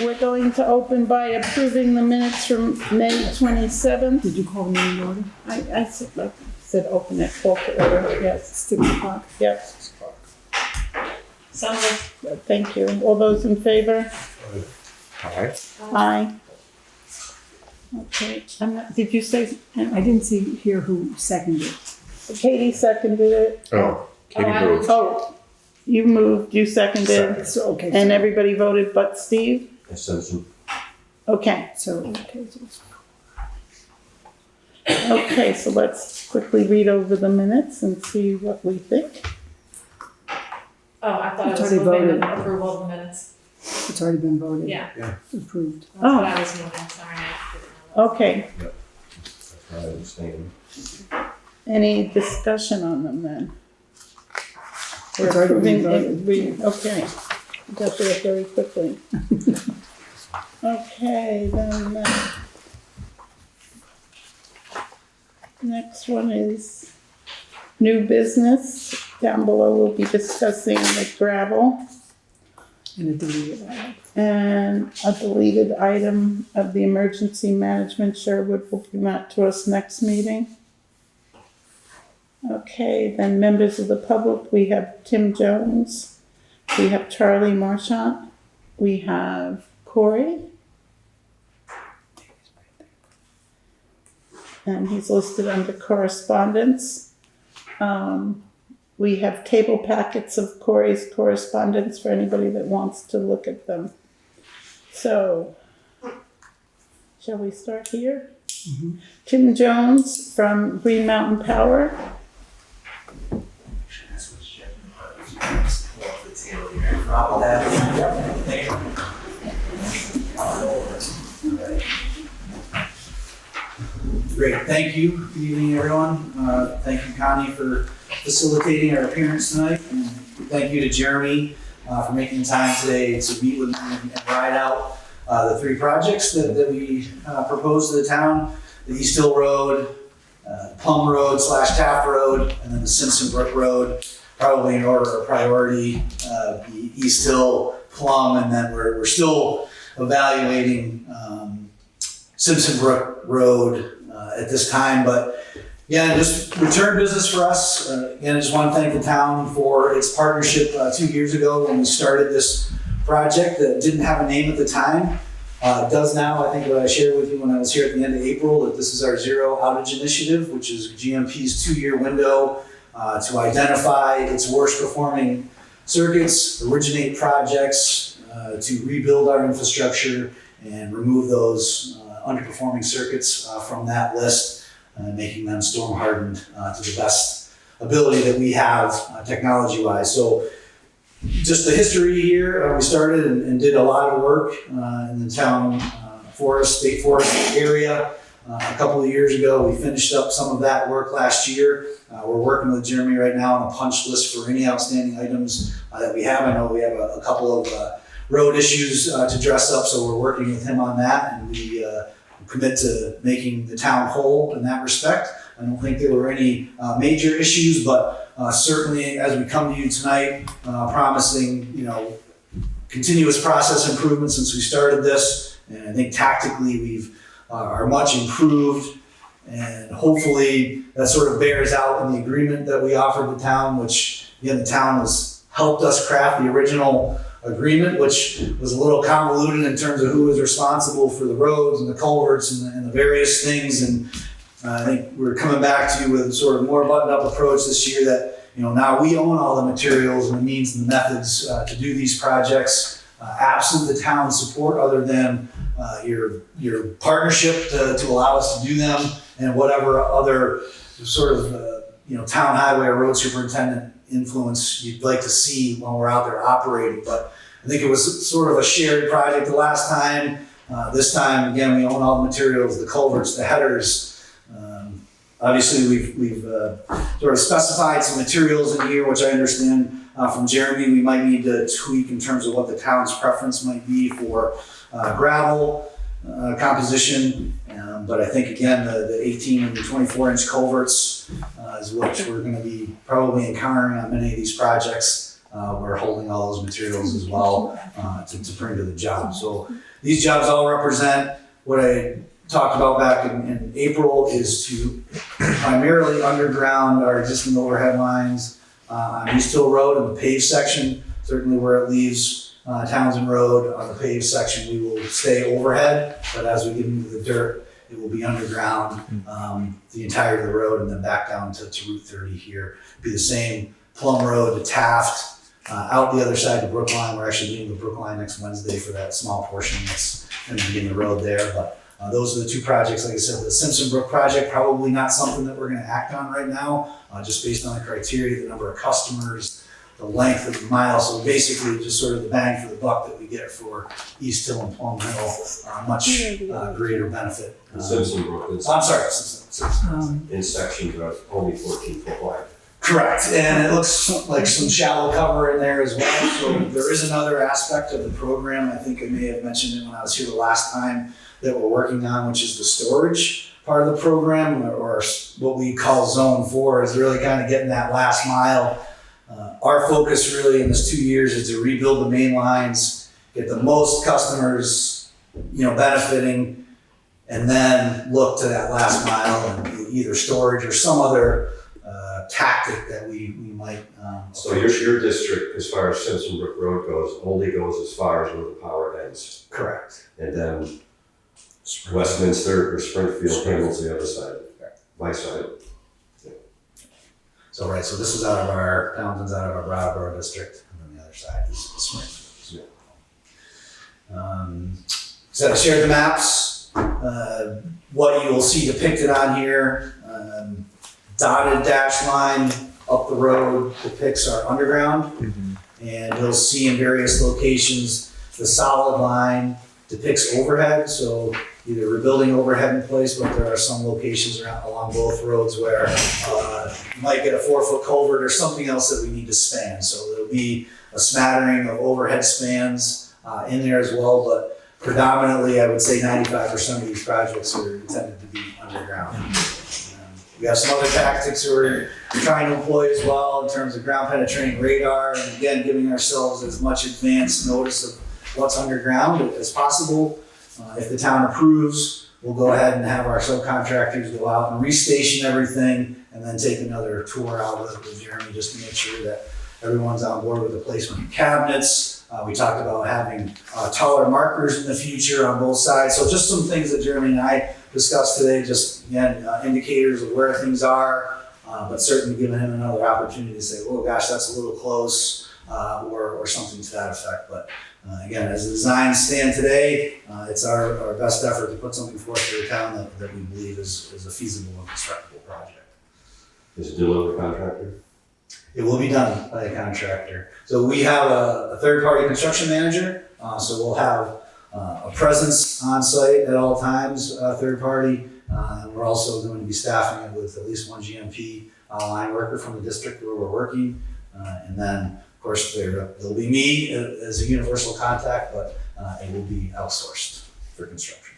we're going to open by approving the minutes from May 27th. Did you call the meeting order? I said open it, call to order, yes. 6 o'clock. Yes, So moved. thank you. All those in favor? Aye. Aye. Okay, did you say, And I didn't hear who seconded. Katie seconded it? Oh, Katie I moved. Oh, you moved, you seconded, So, okay. and everybody voted but Steve? Simpson. Okay. Okay, so let's quickly read over the minutes and see what we think. Oh, I thought It's it was already moving voted. approval of the minutes. It's already been voted. Yeah, Approved. that's what I was moving, sorry. Okay, I understand. any discussion on them then? We're It's already been approving, voted. okay, got there very quickly. Okay, then, next one is new business. Down below we'll be discussing the gravel. And a deleted item. And a deleted item of the emergency management Sherwood will be met to us next meeting. Okay, then members of the public, we have Tim Jones, we have Charlie Marchant, we have Cory. And he's listed under correspondence. We have table packets of Cory's correspondence for anybody that wants to look at them. So, shall we start here? Mm-hmm. Tim Jones from Green Mountain Power. Great, thank you. Good evening, everyone. Thank you, Connie, for facilitating our appearance tonight. And thank you to Jeremy for making the time today to meet with me and ride out the three projects that we proposed to the town. The East Hill Road, Plum Road / Taft Road, and then the Simpson Brook Road, probably in order of priority, the East Hill, Plum, and then we're still evaluating Simpson Brook Road at this time, but yeah, just return business for us. Again, I just want to thank the town for its partnership 2 years ago when we started this project that didn't have a name at the time. It does now. I think what I shared with you when I was here at the end of April, that this is our Zero Outage Initiative, which is GMP's 2-year window to identify its worst performing circuits, originate projects, to rebuild our infrastructure and remove those underperforming circuits from that list, making them storm hardened to the best ability that we have technology wise. So just the history here, we started and did a lot of work in the town state forest area. A couple of years ago, we finished up some of that work last year. We're working with Jeremy right now on a punch list for any outstanding items that we have. I know we have a couple of road issues to dress up, so we're working with him on that, and we commit to making the town whole in that respect. I don't think there were any major issues, but certainly as we come to you tonight, promising, continuous process improvement since we started this, and I think tactically we've are much improved, and hopefully that sort of bears out in the agreement that we offered the town, which again the town has helped us craft the original agreement, which was a little convoluted in terms of who was responsible for the roads and the culverts and the various things. And I think we're coming back to you with sort of more buttoned up approach this year that, now we own all the materials and the means and the methods to do these projects, absent the town's support other than your partnership to allow us to do them and whatever other sort of, town highway or road superintendent influence you'd like to see when we're out there operating. But I think it was sort of a shared project the last time. This time, again, we own all the materials, the culverts, the headers. Obviously, we've sort of specified some materials in here, which I understand from Jeremy we might need to tweak in terms of what the town's preference might be for gravel composition. But I think, again, the 18 and the 24-inch culverts is what we're going to be probably encountering on many of these projects we're holding all those materials as well to bring to the job. So these jobs all represent what I talked about back in April, is to primarily underground our existing overhead lines on East Hill Road in the paved section. Certainly where it leaves Townsend Road on the paved section, we will stay overhead, but as we get into the dirt, it will be underground the entirety of the road and then back down to Route 30 here. It'll be the same Plum Road to Taft, out the other side to Brookline. We're actually meeting with Brookline next Wednesday for that small portion that's going to be in the road there. But those are the two projects. Like I said, the Simpson Brook project, probably not something that we're going to act on right now, just based on the criteria, the number of customers, the length of the mile. So basically just sort of the bang for the buck that we get for East Hill and Plum Hill, much greater benefit. Simpson Brook is I'm sorry, Simpson. in sections are only 14 foot wide. Correct, and it looks like some shallow cover in there as well. So there is another aspect of the program, I think I may have mentioned it when I was here the last time, that we're working on, which is the storage part of the program, or what we call Zone 4, is really kind of getting that last mile. Our focus really in this 2 years is to rebuild the main lines, get the most customers, benefiting, and then look to that last mile and either storage or some other tactic that we might. So your district, as far as Simpson Brook Road goes, only goes as far as where the power ends. Correct. And then Westminster or Springfield handles the other side, my side. So this is out of our, Townsend's out of our Brattleboro district, and then the other side is Springfield. So I shared the maps. What you will see depicted on here, dotted dash line up the road depicts our underground. And you'll see in various locations, the solid line depicts overhead. So either we're building overhead in place, but there are some locations along both roads where you might get a 4-foot culvert or something else that we need to span. So there'll be a smattering of overhead spans in there as well, but predominantly I would say 95% of these projects are intended to be underground. We have some other tactics that we're trying to employ as well in terms of ground penetrating radar, and again, giving ourselves as much advance notice of what's underground as possible. If the town approves, we'll go ahead and have our subcontractors go out and restation everything, and then take another tour out with Jeremy just to make sure that everyone's on board with the placement of cabinets. We talked about having taller markers in the future on both sides. So just some things that Jeremy and I discussed today, just again, indicators of where things are, but certainly giving him another opportunity to say, oh gosh, that's a little close, or something to that effect. But again, as the designs stand today, it's our best effort to put something forth to the town that we believe is a feasible and constructible project. Is it delivered contractor? It will be done by a contractor. So we have a third-party construction manager, so we'll have a presence on site at all times, third party, and we're also going to be staffing it with at least one GMP line worker from the district where we're working, and then of course there'll be me as a universal contact, but it will be outsourced for construction.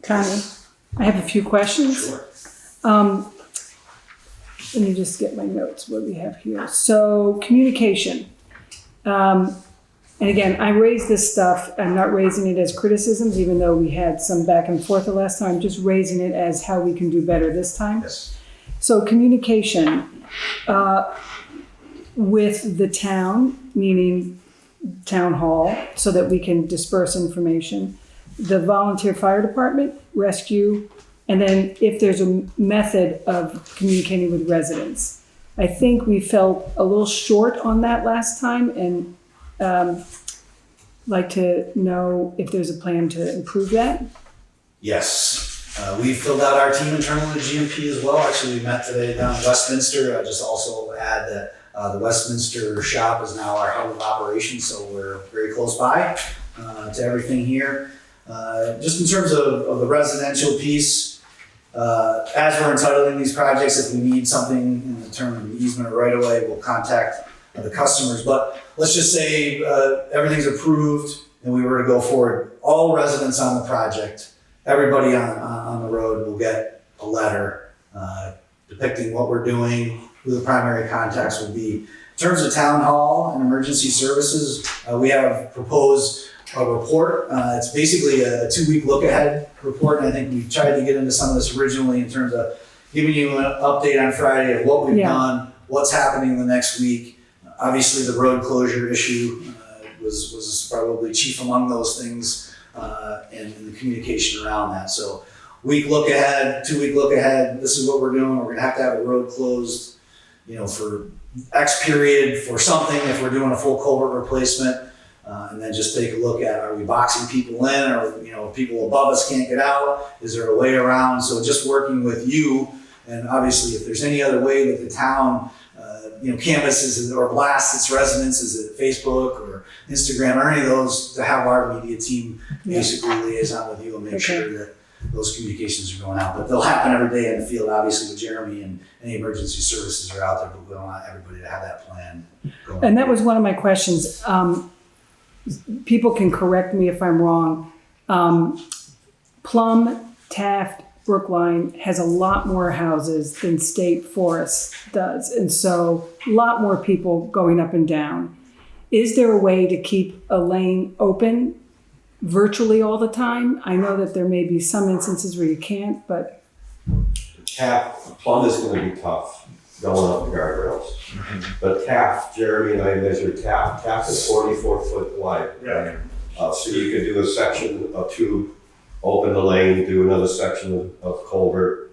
Connie? I have a few questions. Sure. Let me just get my notes, what we have here. So communication. And again, I raised this stuff, I'm not raising it as criticisms, even though we had some back and forth the last time, I'm just raising it as how we can do better this time. Yes. So communication with the town, meaning town hall, so that we can disperse information, the volunteer fire department, rescue, and then if there's a method of communicating with residents. I think we felt a little short on that last time, and like to know if there's a plan to improve that. Yes, we filled out our team internally at GMP as well. Actually, we met today down in Westminster. I just also add that the Westminster shop is now our hub of operations, so we're very close by to everything here. Just in terms of the residential piece, as we're entitling these projects, if we need something in the term of easement or right of way, we'll contact the customers. But let's just say everything's approved and we were to go forward. All residents on the project, everybody on the road will get a letter depicting what we're doing, who the primary contacts will be. In terms of town hall and emergency services, we have proposed a report. It's basically a 2-week look ahead report, and I think we tried to get into some of this originally in terms of giving you an update on Friday of what we've done, what's happening in the next week. Obviously, the road closure issue was probably chief among those things, and the communication around that. So, week look ahead, 2-week look ahead. This is what we're doing. We're going to have a road closed, for X period for something. If we're doing a full culvert replacement, and then just take a look at, are we boxing people in, or people above us can't get out? Is there a way around? So just working with you, and obviously if there's any other way that the town canvases or blasts its residents, is it Facebook or Instagram or any of those, to have our media team basically liaison with you and make sure that those communications are going out. But they'll happen every day in the field, obviously with Jeremy, and any emergency services are out there, but we want everybody to have that plan going. And that was one of my questions. People can correct me if I'm wrong. Plum, Taft, Brookline has a lot more houses than State Forest does. And so a lot more people going up and down. Is there a way to keep a lane open virtually all the time? I know that there may be some instances where you can't, but. Plum is going to be tough going up the guardrails. But Taft, Jeremy and I measured Taft. Taft is 44 foot wide. Right. So you could do a section of 2, open the lane, do another section of culvert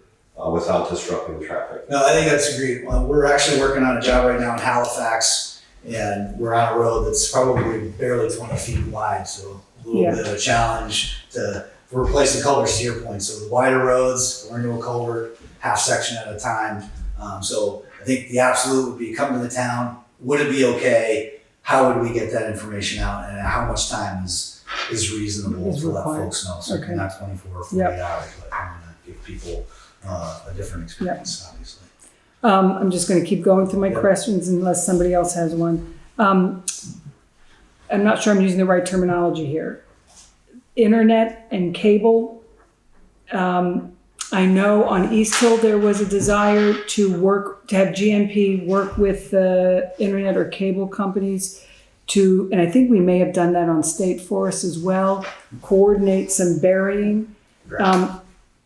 without disrupting traffic. No, I think that's great. We're actually working on a job right now in Halifax, and we're on a road that's probably barely 20 feet wide. So a little bit of a challenge to replace the culverts, to your point. So the wider roads, we're into a culvert, half section at a time. So I think the absolute would be come to the town. Would it be okay? How would we get that information out, and how much time is reasonable to let folks know? So not 24 or 48 hours, but I want to give people a different experience, obviously. I'm just going to keep going through my questions unless somebody else has one. I'm not sure I'm using the right terminology here. Internet and cable. I know on East Hill there was a desire to have GMP work with the internet or cable companies and I think we may have done that on State Forest as well, coordinate some burying.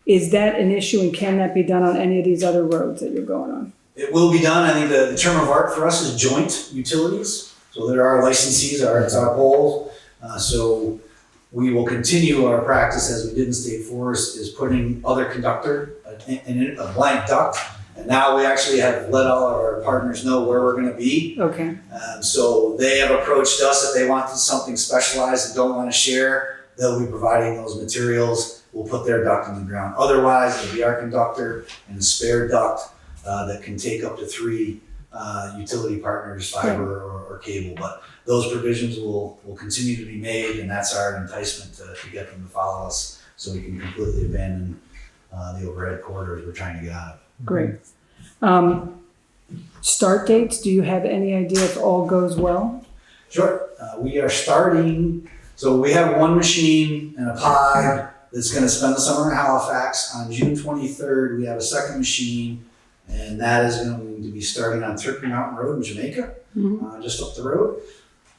Is that an issue, and can that be done on any of these other roads that you're going on? It will be done. I think the term of art for us is joint utilities. So there are licensees, it's our poles. So we will continue our practice as we did in State Forest, is putting other conductor in a blank duct. And now we actually have let all of our partners know where we're going to be. Okay. So they have approached us if they want something specialized and don't want to share. They'll be providing those materials. We'll put their duct in the ground. Otherwise, it'll be our conductor and a spare duct that can take up to 3 utility partners, fiber or cable. But those provisions will continue to be made, and that's our enticement to get them to follow us, so we can completely abandon the overhead corridors we're trying to get out of. Great. Start dates, do you have any idea if all goes well? Sure. We are starting, so we have 1 machine and a pod that's going to spend the summer in Halifax. On June 23rd, we have a second machine, and that is going to be starting on Turkey Mountain Road in Jamaica, just up the road.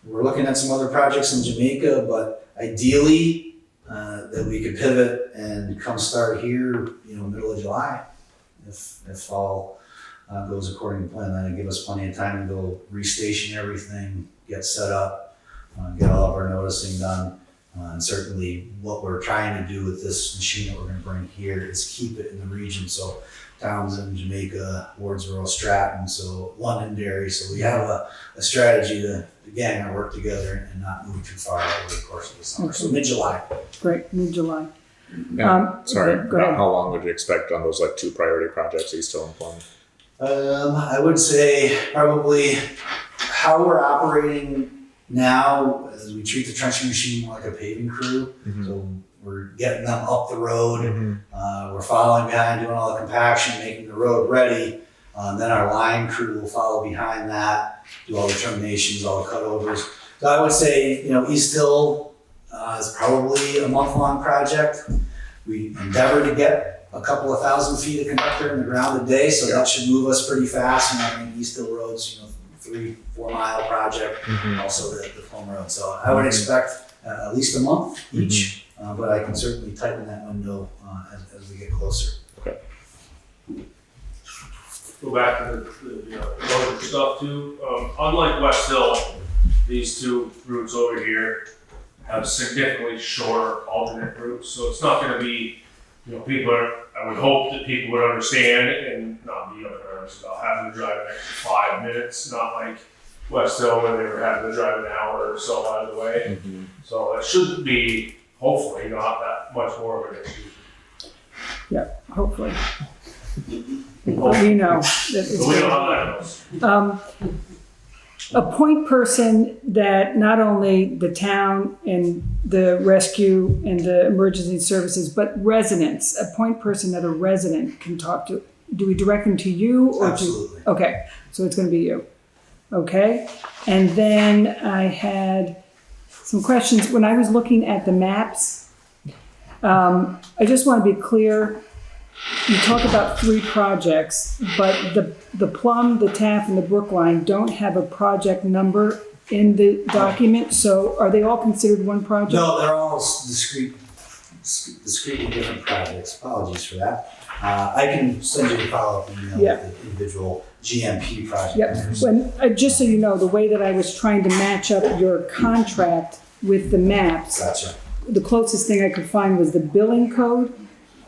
We're looking at some other projects in Jamaica, but ideally that we could pivot and come start here, middle of July. If all goes according to plan, then it'll give us plenty of time to go restation everything, get set up, get all of our noticing done. And certainly what we're trying to do with this machine that we're going to bring here is keep it in the region. So Townsend, Jamaica, Wardsboro, Stratton, so Londonderry. So we have a strategy to, again, work together and not move too far over the course of the summer. So mid-July. Great, mid-July. Sorry, go ahead. how long would you expect on those 2 priority projects East Hill and Plum? I would say probably how we're operating now, as we treat the trenching machine like a paving crew. So we're getting them up the road. We're following behind, doing all the compaction, making the road ready. Then our line crew will follow behind that, do all the terminations, all the cutovers. So I would say, East Hill is probably a month-long project. We endeavor to get a couple of thousand feet of conductor in the ground a day, so that should move us pretty fast. And I think East Hill Road's, 3-4 mile project, also the Plum Road. So I would expect at least a month each, but I can certainly tighten that window as we get closer. Go back to the road stuff too. Unlike West Hill, these two routes over here have significantly shorter alternate routes. So it's not gonna be, I would hope that people would understand and not be nervous about having to drive an extra 5 minutes, not like West Hill where they were having to drive an hour or so out of the way. So it shouldn't be, hopefully, not that much more of an issue. Yeah, hopefully. But we know that it's. But we know how that goes. A point person that not only the town and the rescue and the emergency services, but residents, a point person that a resident can talk to. Do we direct them to you or Absolutely. Okay, so it's gonna be you. Okay, and then I had some questions. When I was looking at the maps, I just wanna be clear. You talk about 3 projects, but the Plum, the Taft, and the Brookline don't have a project number in the document, so are they all considered one project? No, they're all discretely different projects. Apologies for that. I can send you the follow-up email with the individual GMP project. Yep, when, just so you know, the way that I was trying to match up your contract with the maps, Gotcha. the closest thing I could find was the billing code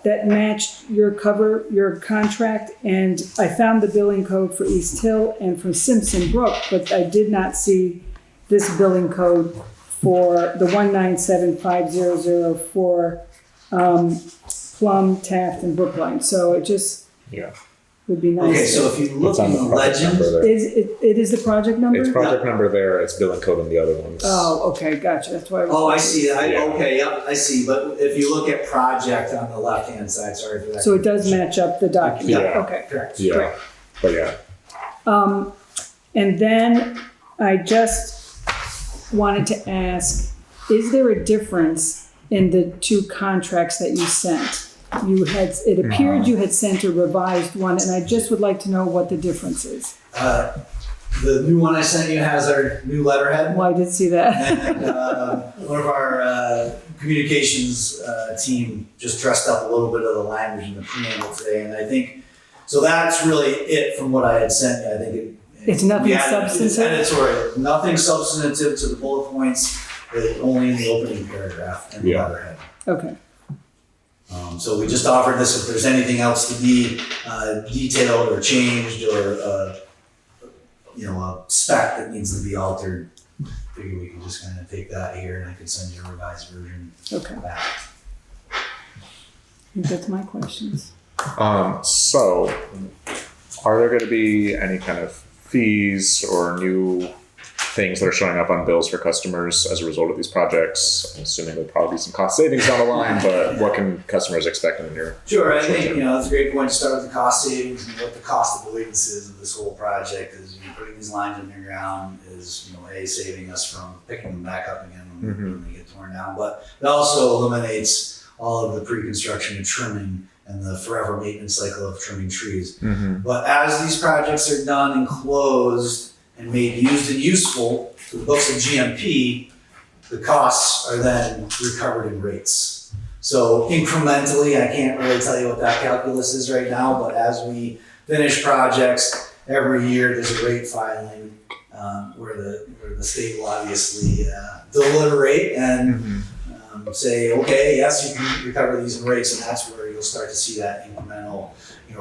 that matched your contract, and I found the billing code for East Hill and for Simpson Brook, but I did not see this billing code for the 197500 for Plum, Taft, and Brookline. So it just would be nice. Okay, so if you look It's on in the the project legend, number there. It is the project number? It's project number there, it's billing code in the other ones. Oh, okay, gotcha. That's why I was. oh, I see. Yeah. Okay, yep, I see. But if you look at project on the left-hand side, sorry for that. So it does match up the document? Yeah. Okay. Correct. Yeah, Great. but yeah. And then I just wanted to ask, is there a difference in the 2 contracts that you sent? It appeared you had sent a revised one, and I just would like to know what the difference is. The new one I sent you has our new letterhead. Well, I did see that. And one of our communications team just dressed up a little bit of the language in the preamble today, and I think, so that's really it from what I had sent you. I think It's nothing substantive? It's editorial, nothing substantive to the bullet points, only in the opening paragraph and the letterhead. Okay. So we just offered this if there's anything else to be detailed or changed or a spec that needs to be altered. Figure we can just kind of take that here and I can send you a revised version of that. I think that's my questions. So, are there going to be any kind of fees or new things that are showing up on bills for customers as a result of these projects? I'm assuming there'll probably be some cost savings down the line, but what can customers expect in the near? Sure, I think that's a great point to start with the cost savings and what the cost avoidance is of this whole project. Is putting these lines underground is saving us from picking them back up again when they get torn down, but it also eliminates all of the pre-construction and trimming and the forever maintenance cycle of trimming trees. But as these projects are done and closed and made used and useful to the books of GMP, the costs are then recovered in rates. So incrementally, I can't really tell you what that calculus is right now, but as we finish projects, every year there's a rate filing where the state will obviously deliberate and say, okay, yes, you can recover these in rates, and that's where you'll start to see that incremental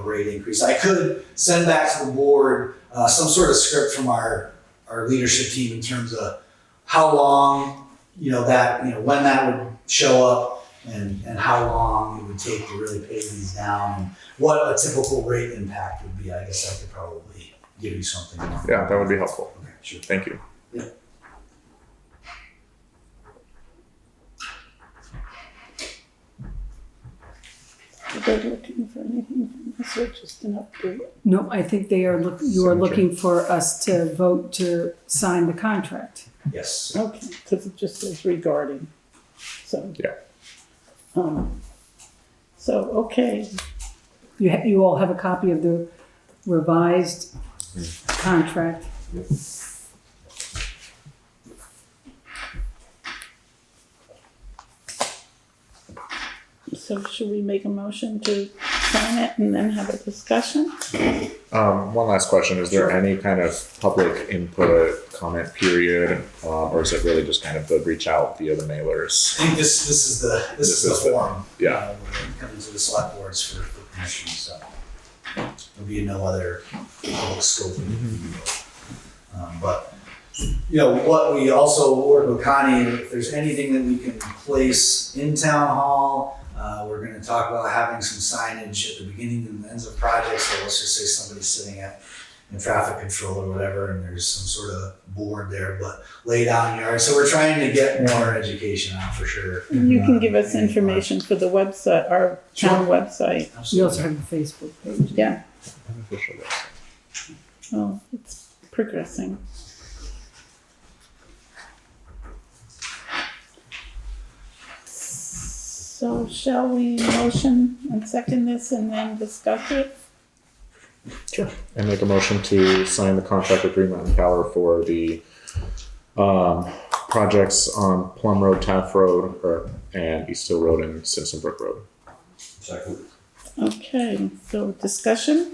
rate increase. I could send back to the board some sort of script from our leadership team in terms of how long, when that would show up and how long it would take to really pay these down and what a typical rate impact would be. I guess I could probably give you something. Yeah, that would be helpful. Okay, sure. Thank you. Yeah. Are they looking for anything from us or just an update? No, I think you are looking for us to vote to sign the contract. Yes. Okay, because it just says regarding. So. Yeah. Okay. You all have a copy of the revised contract. So should we make a motion to sign it and then have a discussion? One last question, is there any kind of public input comment period, or is it really just kind of the reach out via the mailers? I think this is the form. Yeah. Coming to the select boards for permission, so there'll be no other public scope. But, you know, what we also work with Connie, if there's anything that we can place in town hall, we're gonna talk about having some signage at the beginning and the ends of projects. So let's just say somebody's sitting in traffic control or whatever, and there's some sort of board there, but lay down yard. So we're trying to get more education out for sure. You can give us information for the website, our town website. We also have a Facebook page. Yeah, Unofficial website. well, it's progressing. So shall we motion and second this and then discuss it? And make a motion to sign the contract with Green Mountain Power for the projects on Plum Road, Taft Road, and East Hill Road and Simpson Brook Road. Second. Okay, so discussion?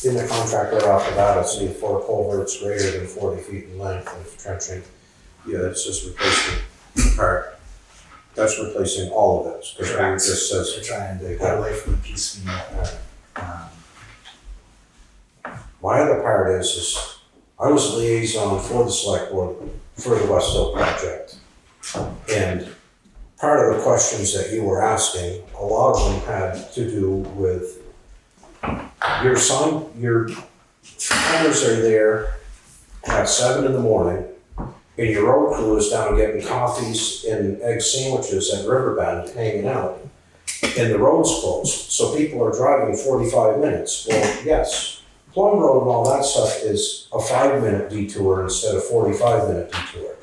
In the contract right off the bat, I see 4 culverts greater than 40 feet in length of trenching. Yeah, it's just replacing the part. That's replacing all of it, because it just We're says, trying to get away from the piecemeal. My other part is I was liaison for the select board for the West Hill project. And part of the questions that you were asking, a lot of them had to do with your planners are there at 7 in the morning, and your road crew is down getting coffees and egg sandwiches at Riverbend hanging out, and the road's closed, so people are driving 45 minutes. Well, yes, Plum Road and all that stuff is a 5-minute detour instead of 45-minute detour.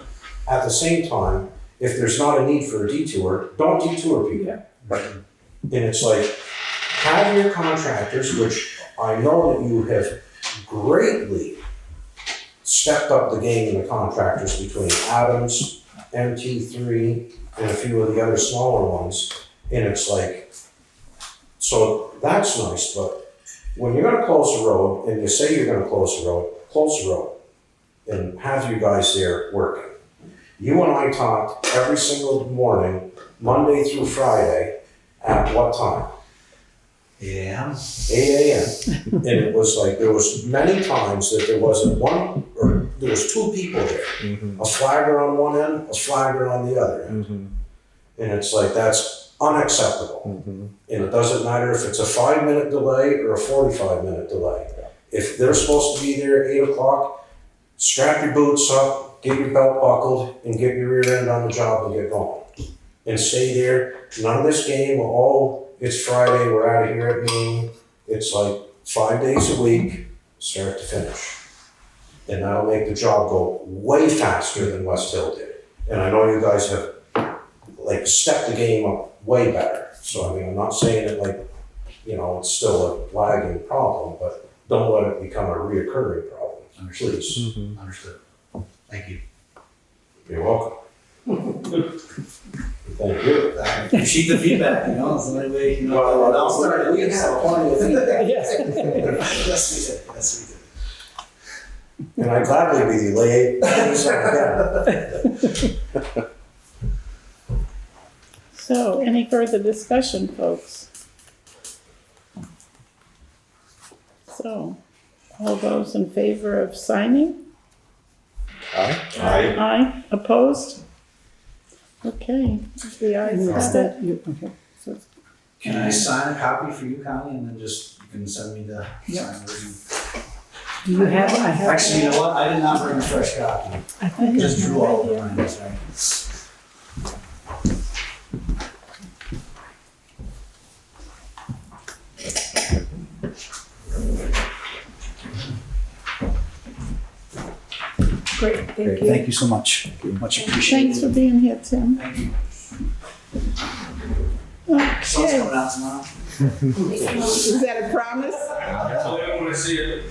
At the same time, if there's not a need for a detour, don't detour people. And it's like, have your contractors, which I know that you have greatly stepped up the game in the contractors between Adams, MT3, and a few of the other smaller ones. And it's like, so that's nice, but when you're gonna close the road, and you say you're gonna close the road, and have you guys there working. You and I talked every single morning, Monday through Friday, at what time? 8 a.m. 8 a.m. And it was like, there was many times that there wasn't one, or there was 2 people there. Mm-hmm. A flagger on one end, a flagger on the other end. Mm-hmm. And it's like, that's unacceptable. Mm-hmm. And it doesn't matter if it's a 5-minute delay or a 45-minute delay. If they're supposed to be there at 8 o'clock, strap your boots up, get your belt buckled, and get your rear end on the job and get going. And stay there. None of this game, it's Friday, we're out of here at noon. It's like 5 days a week, start to finish. And that'll make the job go way faster than West Hill did. And I know you guys have like stepped the game up way better. So I mean, I'm not saying it like, it's still a lagging problem, but don't let it become a reoccurring problem, please. Mm-hmm. Understood. Thank you. You're welcome. Thank you. I appreciate the feedback, it's the only way, we have plenty of feedback. Yes, we did. And I'd gladly be the liaison. So, any further discussion, folks? So, all those in favor of signing? Aye. Aye. Opposed? Okay, the ayes And have it's it. that, okay. So it's- Can I sign a copy for you, Connie, and then you can send me the Yeah. signed version? Do you have, I have. Actually, you know what? I did not bring a fresh copy. I think Just drew all the idea. lines, right? Great, thank you. Thank you so much. Much appreciated. Thanks for being here, Tim. Thank you. Sun's Okay, coming out tomorrow. is that a promise? So they want to see it.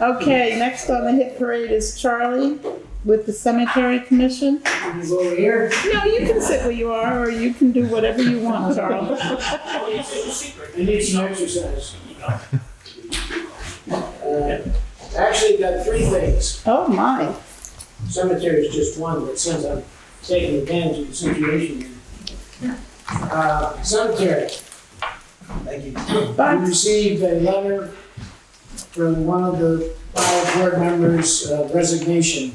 Okay, next on the hit parade is Charlie with the Cemetery Commission. Over here. No, you can sit where you are, or you can do whatever you want, Charles. I need some exercise. Actually, got three things. Oh, my. Cemetery is just one, but since I'm taking advantage of the situation. Cemetery. Thank you. Bye. We received a letter from one of the 5 board members, resignation,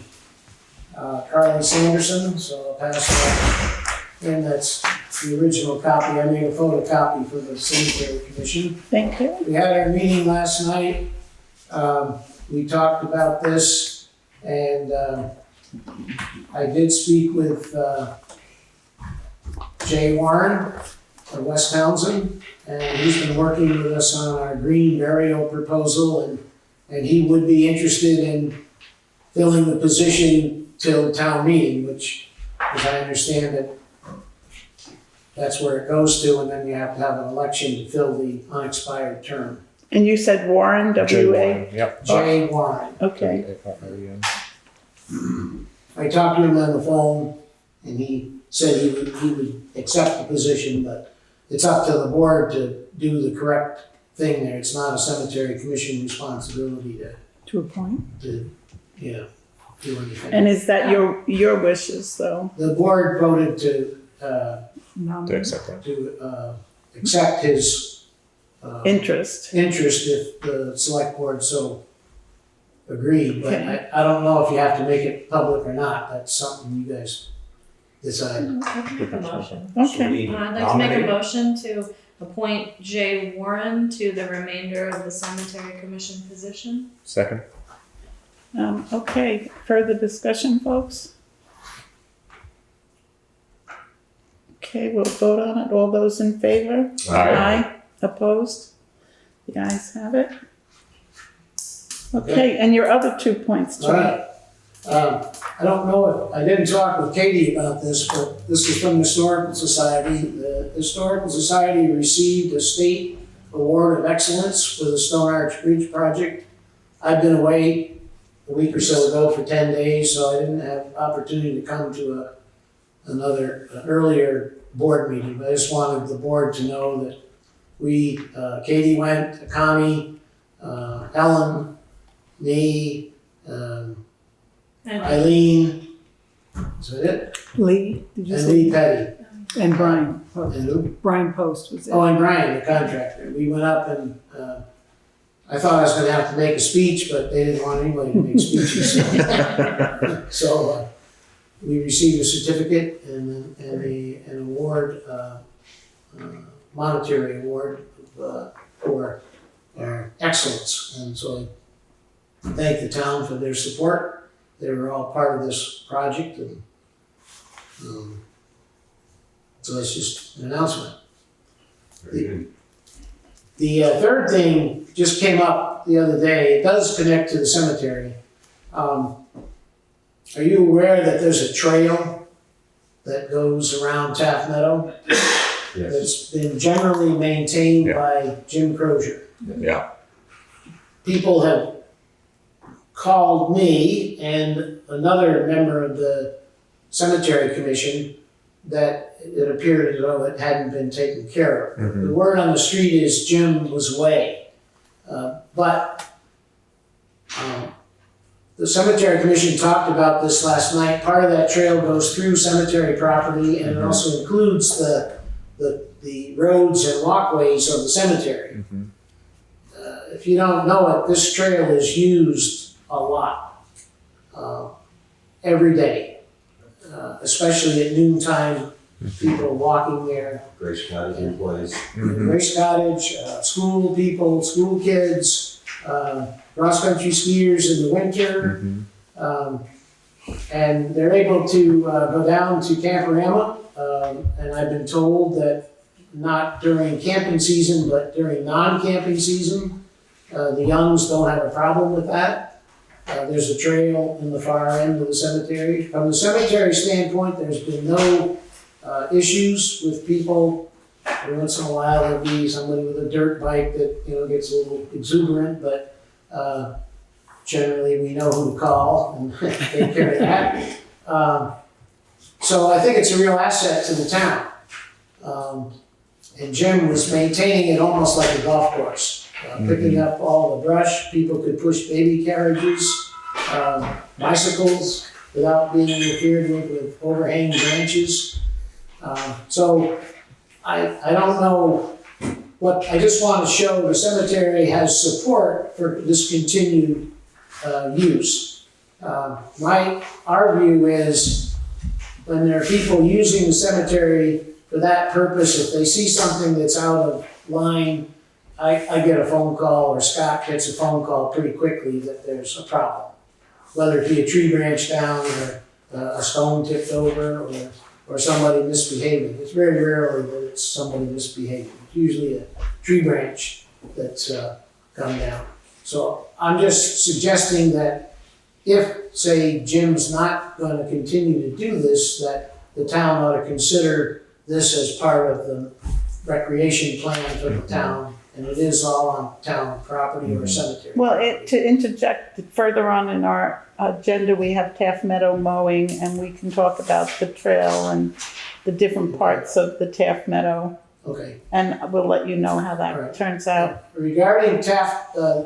Carly Sanderson, so I'll pass that. And that's the original copy. I made a photocopy for the Cemetery Commission. Thank you. We had our meeting last night. We talked about this, and I did speak with Jay Warren of West Townsend, and he's been working with us on our green burial proposal, and he would be interested in filling the position till town meeting, which, as I understand it, that's where it goes to, and then you have to have an election to fill the unexpired term. And you said Warren, W-A? Yep. Jay Warren. Okay. I talked to him on the phone, and he said he would accept the position, but it's up to the board to do the correct thing there. It's not a cemetery commission responsibility To a point. to do anything. And is that your wishes, though? The board voted to To accept that. accept his Interest? interest if the select board so agreed, but Okay. I don't know if you have to make it public or not. That's something you guys decide. I can make a motion. Okay. I'd like to make a motion to appoint Jay Warren to the remainder of the Cemetery Commission position. Second. Okay, further discussion, folks? Okay, we'll vote on it. All those in favor? Aye. Opposed? The ayes have it. Okay, and your other 2 points, All Charlie? right. I don't know if, I didn't talk with Katie about this, but this is from the Historical Society. The Historical Society received a state award of excellence for the Stone Arch Bridge project. I've been away a week or so ago for 10 days, so I didn't have opportunity to come to an earlier board meeting, but I just wanted the board to know that we, Katie went, Connie, Helen, me, Eileen, is that it? Lee, did you And say? Lee Petty. And Brian Post. And who? Brian Post was Oh, there. and Brian, the contractor. We went up and, I thought I was gonna have to make a speech, but they didn't want anybody to make speeches. So, we received a certificate and an award, monetary award, for our excellence. And so I thank the town for their support. They were all part of this project, and so it's just an announcement. Very good. The third thing just came up the other day. It does connect to the cemetery. Are you aware that there's a trail that goes around Taft Meadow? Yes. That's been generally maintained Yeah. by Jim Crozier. Yeah. People have called me and another member of the cemetery commission that it appeared as though it hadn't been taken care of. Mhm. The word on the street is Jim was away. But the cemetery commission talked about this last night. Part of that trail goes through cemetery property, and it also includes the roads and walkways of the cemetery. Mhm. If you don't know it, this trail is used a lot, every day, especially at noontime. People walking there, Grace Cottage employees. Mhm. Grace Cottage, school people, school kids, cross-country skiers in the winter. Mhm. And they're able to go down to Camporama, and I've been told that not during camping season, but during non-camping season, the Youngs don't have a problem with that. There's a trail in the far end of the cemetery. From the cemetery standpoint, there's been no issues with people. Every once in a while, there'll be somebody with a dirt bike that, you know, gets a little exuberant, but generally we know who to call and take care of that. So I think it's a real asset to the town. And Jim was maintaining it almost like a golf course, picking up all the brush. People could push baby carriages, bicycles without being interfered with overhanging branches. So I don't know what, I just want to show the cemetery has support for this continued use. Our view is when there are people using the cemetery for that purpose, if they see something that's out of line, I get a phone call, or Scott gets a phone call pretty quickly that there's a problem. Whether it be a tree branch down, or a stone tipped over, or somebody misbehaving. It's very rarely that it's somebody misbehaving. It's usually a tree branch that's come down. So I'm just suggesting that if, say, Jim's not going to continue to do this, that the town ought to consider this as part of the recreation plan for the town, and it is all on town property or cemetery. Well, to interject further on in our agenda, we have Taft Meadow mowing, and we can talk about the trail and the different parts of the Taft Meadow. Okay. And we'll let you know how that Right. turns out. Regarding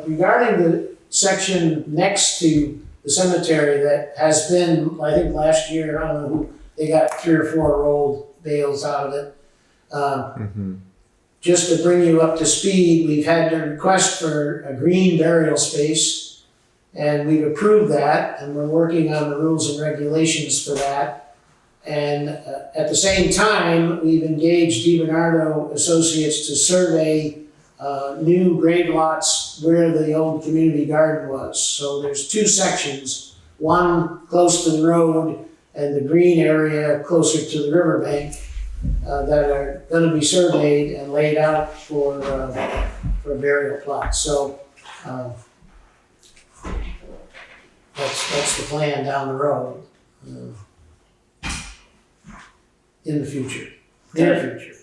regarding the section next to the cemetery that has been, I think last year, I don't know who, they got 3 or 4 rolled bales out of it. Just to bring you up to speed, we've had a request for a green burial space, and we've approved that, and we're working on the rules and regulations for that. And at the same time, we've engaged DiBernardo Associates to survey new grave lots where the old community garden was. So there's 2 sections, one close to the road and the green area closer to the riverbank, that are going to be surveyed and laid out for burial plots. So that's the plan down the road in the future, near future.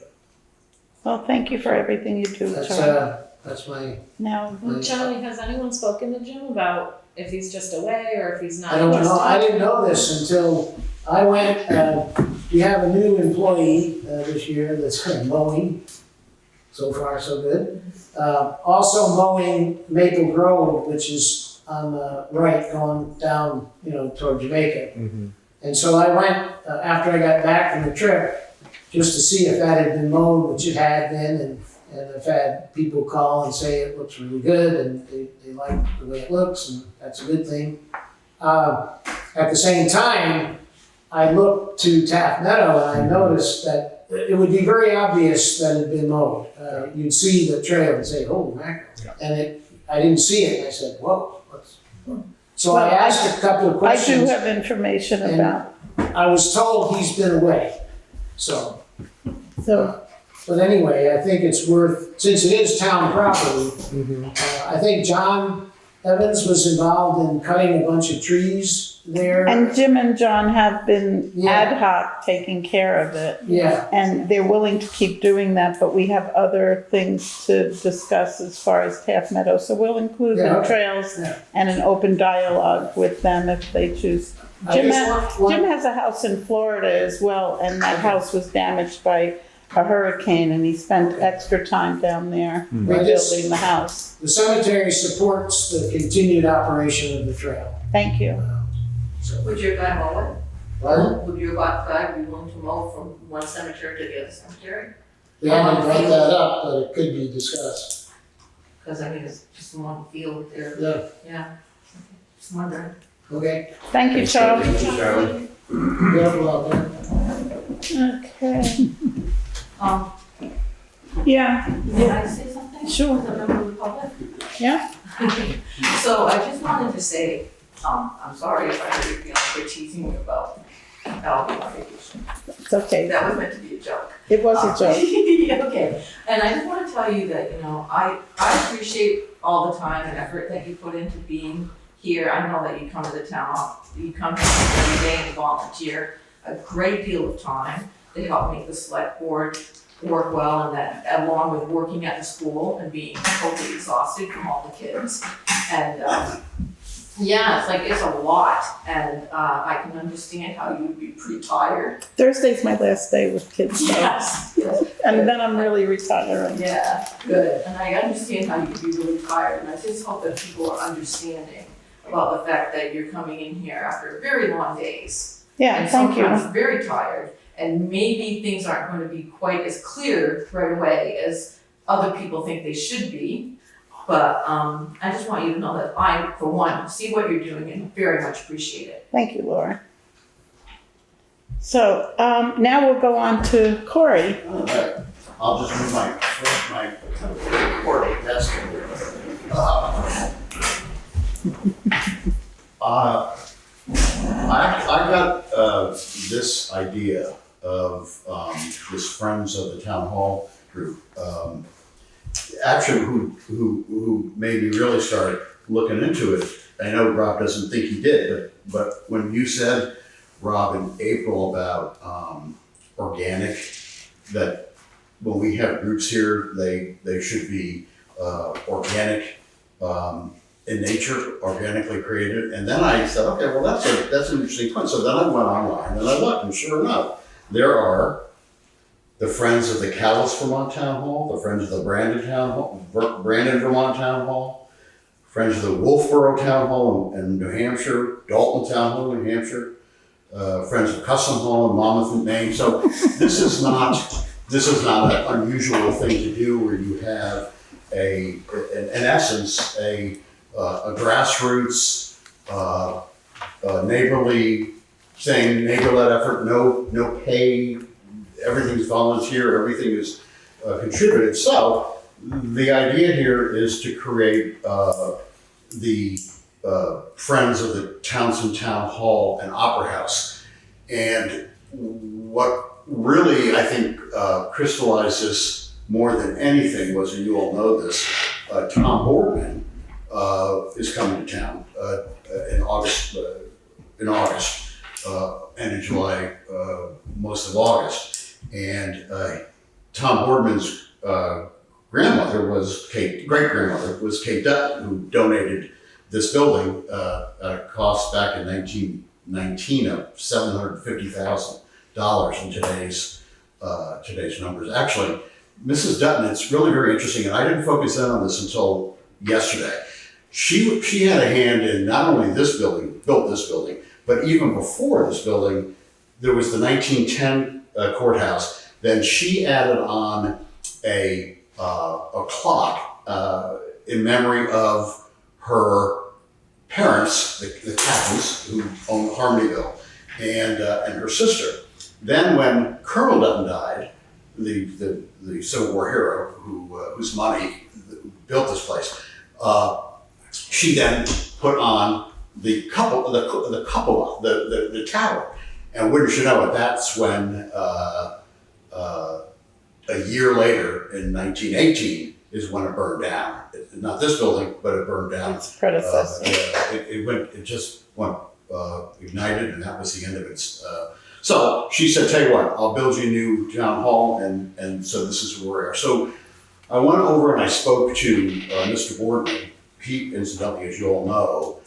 Well, thank you for everything you do, Charlie. That's my. Now, Charlie, has anyone spoken to Jim about if he's just away or if he's not I don't interested? know. I didn't know this until I went. We have a new employee this year that's mowing. So far, so good. Also mowing Maple Grove, which is on the right, going down, toward Jamaica. And so I went after I got back from the trip, just to see if that had been mowed, which it had been, and I've had people call and say it looks really good, and they like the way it looks, and that's a good thing. At the same time, I looked to Taft Meadow, and I noticed that it would be very obvious that it had been mowed. You'd see the trail and say, "Holy mackerel!" And I didn't see it, and I said, "Whoa!" So I asked a couple of I questions. do have information about. I was told he's been away. So, but anyway, I think it's worth, since it is town property, I think John Evans was involved in cutting a bunch of trees there. And Jim and John have been Yeah. ad hoc taking care of it. Yeah, And they're willing to keep doing that, but we have other things to discuss as far as Taft Meadow. So we'll include Yeah, the okay. trails Yeah. and an open dialogue with them if they choose. I Jim, just want- Jim has a house in Florida as well, and that house was damaged by a hurricane, and he spent extra time down there rebuilding the house. the cemetery supports the continued operation of the trail. Thank you. Would your guy mow it? Pardon? Would your guy be willing to mow from one cemetery to the other cemetery? We haven't brought that up, but it could be discussed. Because I mean, it's just one field there. Yeah, Yeah. Just wondering. okay. Thank you, Charlie. Thank you, Charlie. Yeah, well, then. Okay. Yeah, Can I say something? Sure. As a member of the public? Yeah. So I just wanted to say, I'm sorry if I hurt your feelings for teasing you about our vacation. It's okay. That was meant to be a joke. It was a joke. Okay, and I just want to tell you that, I appreciate all the time and effort that you put into being here. I know that you come to the town, you come here every day and volunteer a great deal of time. they help make the select board work well, and that along with working at the school and being totally exhausted from all the kids. And yeah, it's like, it's a lot, and I can understand how you would be pretty tired. Thursday's my last day with kids, so. Yes, yes. And then I'm really retiring. Yeah, good. And I understand how you could be really tired, and I just hope that people are understanding about the fact that you're coming in here after very long days. Yeah, And thank you. sometimes very tired, and maybe things aren't going to be quite as clear right away as other people think they should be. But I just want you to know that I, for one, see what you're doing and very much appreciate it. Thank you, Laura. So now we'll go on to Cory. All right, I'll just move my recording desk. I got this idea of this Friends of the Town Hall group. Actually, who made me really start looking into it. I know Rob doesn't think he did, but when you said, Rob, in April about organic, that when we have groups here, they should be organic in nature, organically created. And then I said, okay, well that's an interesting point. So then I went online and I looked, and sure enough, there are the Friends of the Calais, Vermont Town Hall, the Friends of the Brandon Vermont Town Hall, Friends of the Wolfboro Town Hall in New Hampshire, Dalton Town Hall in New Hampshire, Friends of Custom Hall in Monmouth, Maine. So this is not an unusual thing to do, where you have in essence a grassroots neighborly thing, neighbor-led effort, no pay. Everything's volunteer, everything is contributed. So the idea here is to create the Friends of the Townshend Town Hall and Opera House. And what really, I think, crystallized this more than anything was, and you all know this, Tom Boardman is coming to town in August, end of July, most of August. And Tom Boardman's great-grandmother was Kate Dutton, who donated this building at a cost back in 1919 of $750,000 in today's numbers. Actually, Mrs. Dutton, it's really very interesting, and I didn't focus in on this until yesterday. She had a hand in not only this building, built this building, but even before this building, there was the 1910 courthouse. Then she added on a clock in memory of her parents, the Cattons, who owned Harmonyville, and her sister. Then when Colonel Dutton died, the Civil War hero whose money built this place, she then put on the cupola, the tower. And wouldn't you know it, that's when a year later, in 1918, is when it burned down. Not this building, but it burned down. Its predecessor. It just went ignited, and that was the end of it. So she said, tell you what, I'll build you a new town hall, and so this is where we are. So I went over and I spoke to Mr. Boardman. He, incidentally, as you all know,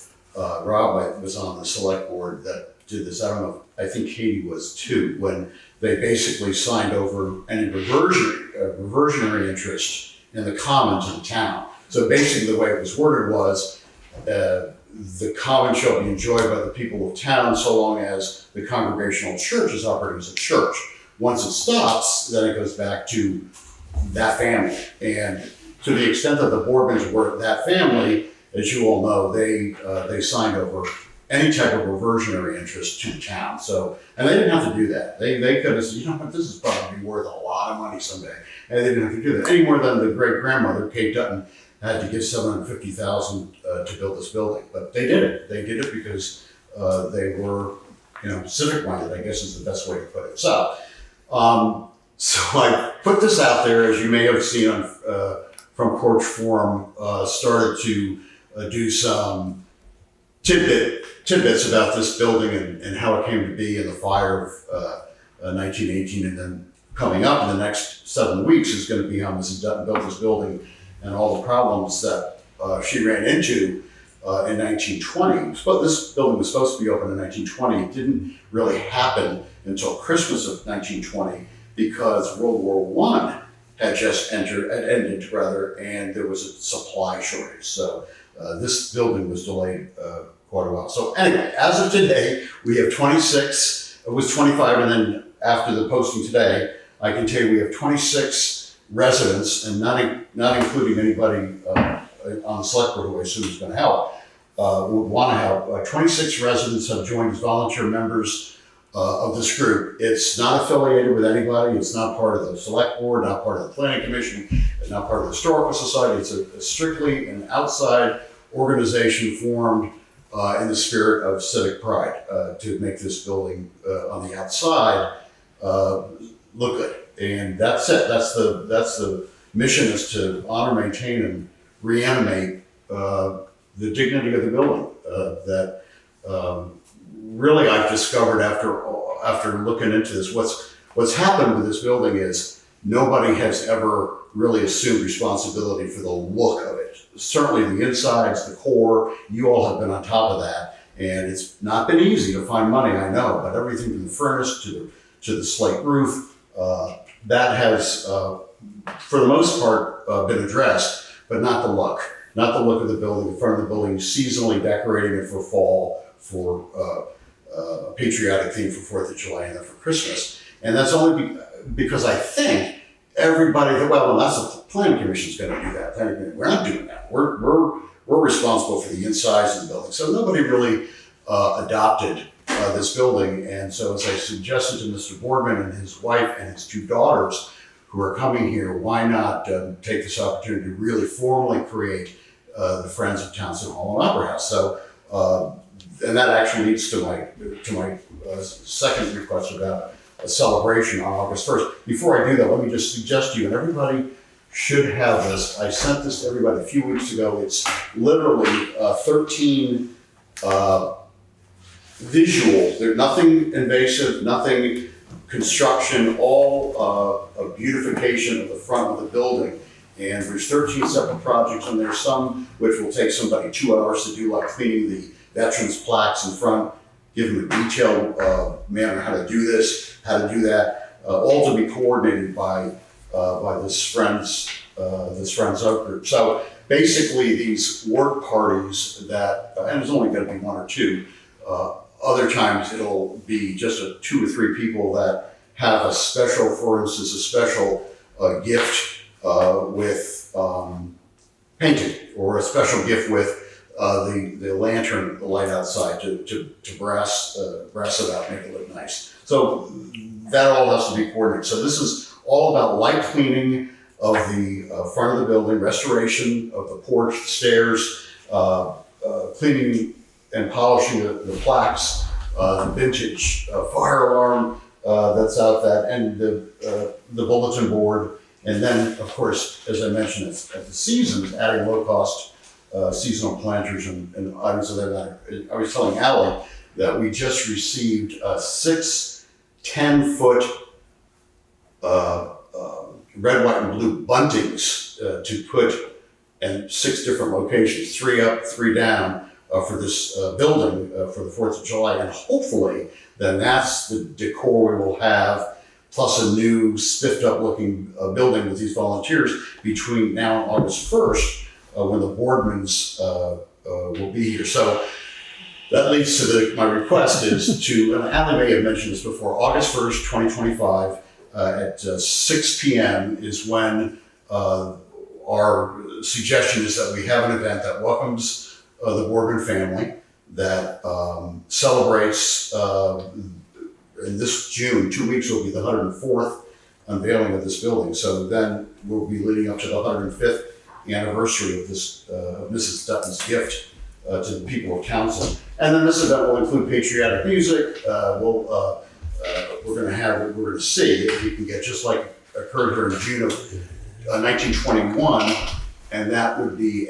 Rob was on the select board that did this. I don't know, I think Katie was too, when they basically signed over any reversionary interest in the commons of the town. So basically the way it was worded was, the common shall be enjoyed by the people of town so long as the congregational church is operating as a church. Once it stops, then it goes back to that family. And to the extent that the Boardmans were that family, as you all know, they signed over any type of reversionary interest to the town. So, and they didn't have to do that. They could have said, you know what, this is probably worth a lot of money someday. And they didn't have to do that any more than the great-grandmother, Kate Dutton, had to give $750,000 to build this building. But they did it. They did it because they were, civic-minded, I guess is the best way to put it. So, so I put this out there, as you may have seen on from Porch Forum, started to do some tidbits about this building and how it came to be, and the fire 1918, and then coming up in the next 7 weeks is going to be how Mrs. Dutton built this building and all the problems that she ran into in 1920. But this building was supposed to be open in 1920. It didn't really happen until Christmas of 1920 because World War I had just ended, and there was a supply shortage. So this building was delayed quite a while. So anyway, as of today, we have 26, it was 25, and then after the posting today, I can tell you we have 26 residents, and not including anybody on the select board who I assume is going to help, would want to help. 26 residents have joined as volunteer members of this group. It's not affiliated with anybody. It's not part of the select board, not part of the planning commission, it's not part of the historical society. It's a strictly an outside organization formed in the spirit of civic pride to make this building on the outside look good. And that's it. That's the mission, is to honor, maintain, and reanimate the dignity of the building that really I've discovered after looking into this. What's happened with this building is nobody has ever really assumed responsibility for the look of it. Certainly the insides, the core, you all have been on top of that, and it's not been easy to find money, I know, but everything from the furnace to the slate roof, that has, for the most part, been addressed, but not the look. Not the look of the building, the front of the building, seasonally decorating it for fall, for a patriotic theme for 4th of July, and then for Christmas. And that's only because I think everybody, well, that's the planning commission's going to do that. We're not doing that. We're responsible for the insides of the building. So nobody really adopted this building. And so as I suggested to Mr. Boardman and his wife and his 2 daughters who are coming here, why not take this opportunity to really formally create the Friends of Townshend Hall and Opera House. So, and that actually leads to my second request about a celebration on August 1st. Before I do that, let me just suggest to you, and everybody should have this. I sent this to everybody a few weeks ago. It's literally 13 visual. There's nothing invasive, nothing construction, all a beautification of the front of the building. And there's 13 separate projects, and there's some which will take somebody 2 hours to do, like cleaning the veterans plaques in front, giving a detailed manner how to do this, how to do that, all to be coordinated by this friends of group. So basically, these work parties that, and there's only going to be 1 or 2. Other times it'll be just 2 or 3 people that have a special, for instance, a special gift with painting, or a special gift with the lantern, the light outside to brass it out, make it look nice. So that all has to be coordinated. So this is all about light cleaning of the front of the building, restoration of the porch, the stairs, cleaning and polishing the plaques, the vintage fire alarm that's out that, and the bulletin board. And then, of course, as I mentioned, at the seasons, adding low-cost seasonal planters and items of that matter. I was telling Allie that we just received 6 10-foot red, white, and blue buntings to put in 6 different locations, 3 up, 3 down, for this building for the 4th of July. And hopefully, then that's the decor we will have, plus a new spiffed up looking building with these volunteers between now and August 1st, when the Boardmans will be here. So that leads to my request is to, and Allie may have mentioned this before, August 1st, 2025 at 6 p.m. is when our suggestion is that we have an event that welcomes the Boardman family, that celebrates, in this June, 2 weeks will be the 104th unveiling of this building. So then we'll be leading up to the 105th anniversary of this Mrs. Dutton's gift to the people of Townshend. And then this event will include patriotic music. We're going to see if we can get, just like occurred here in June of 1921, and that would be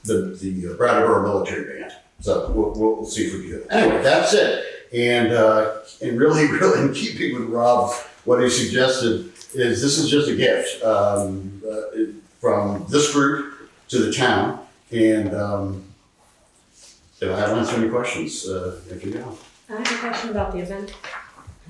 the Brattleboro military band. So we'll see if we can do it. Anyway, that's it. And really, really in keeping with Rob, what he suggested is this is just a gift from this group to the town. And I'll answer any questions if you know. I have a question about the event.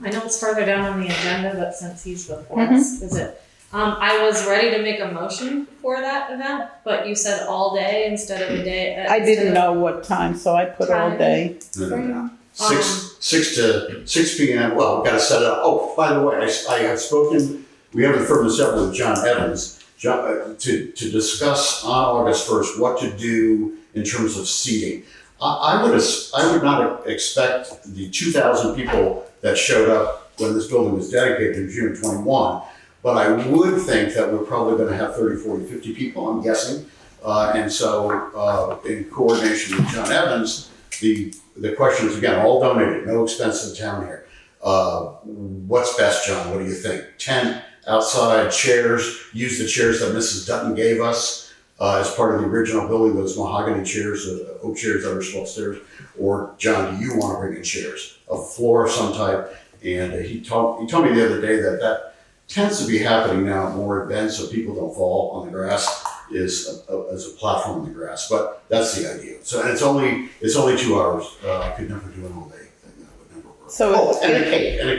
I know it's further down on the agenda, but since he's before us, is it? I was ready to make a motion for that event, but you said all day instead of a day. I didn't know what time, so I put all day. No. 6 p.m. Well, we've got to set it up. Oh, by the way, I have spoken, we have confirmed this up with John Evans, to discuss on August 1st what to do in terms of seating. I would not expect the 2,000 people that showed up when this building was dedicated in June 21, but I would think that we're probably going to have 30, 40, 50 people, I'm guessing. And so in coordination with John Evans, the question is, again, all donated, no expense to the town here. What's best, John? What do you think? Tent, outside, chairs, use the chairs that Mrs. Dutton gave us as part of the original building, those mahogany chairs, oak chairs that are still upstairs. Or, John, do you want to bring in chairs? A floor of some type. And he told me the other day that tends to be happening now at more events so people don't fall on the grass is a platform on the grass. But that's the idea. So, and it's only 2 hours. I could never do an all day thing. That would never work. So and a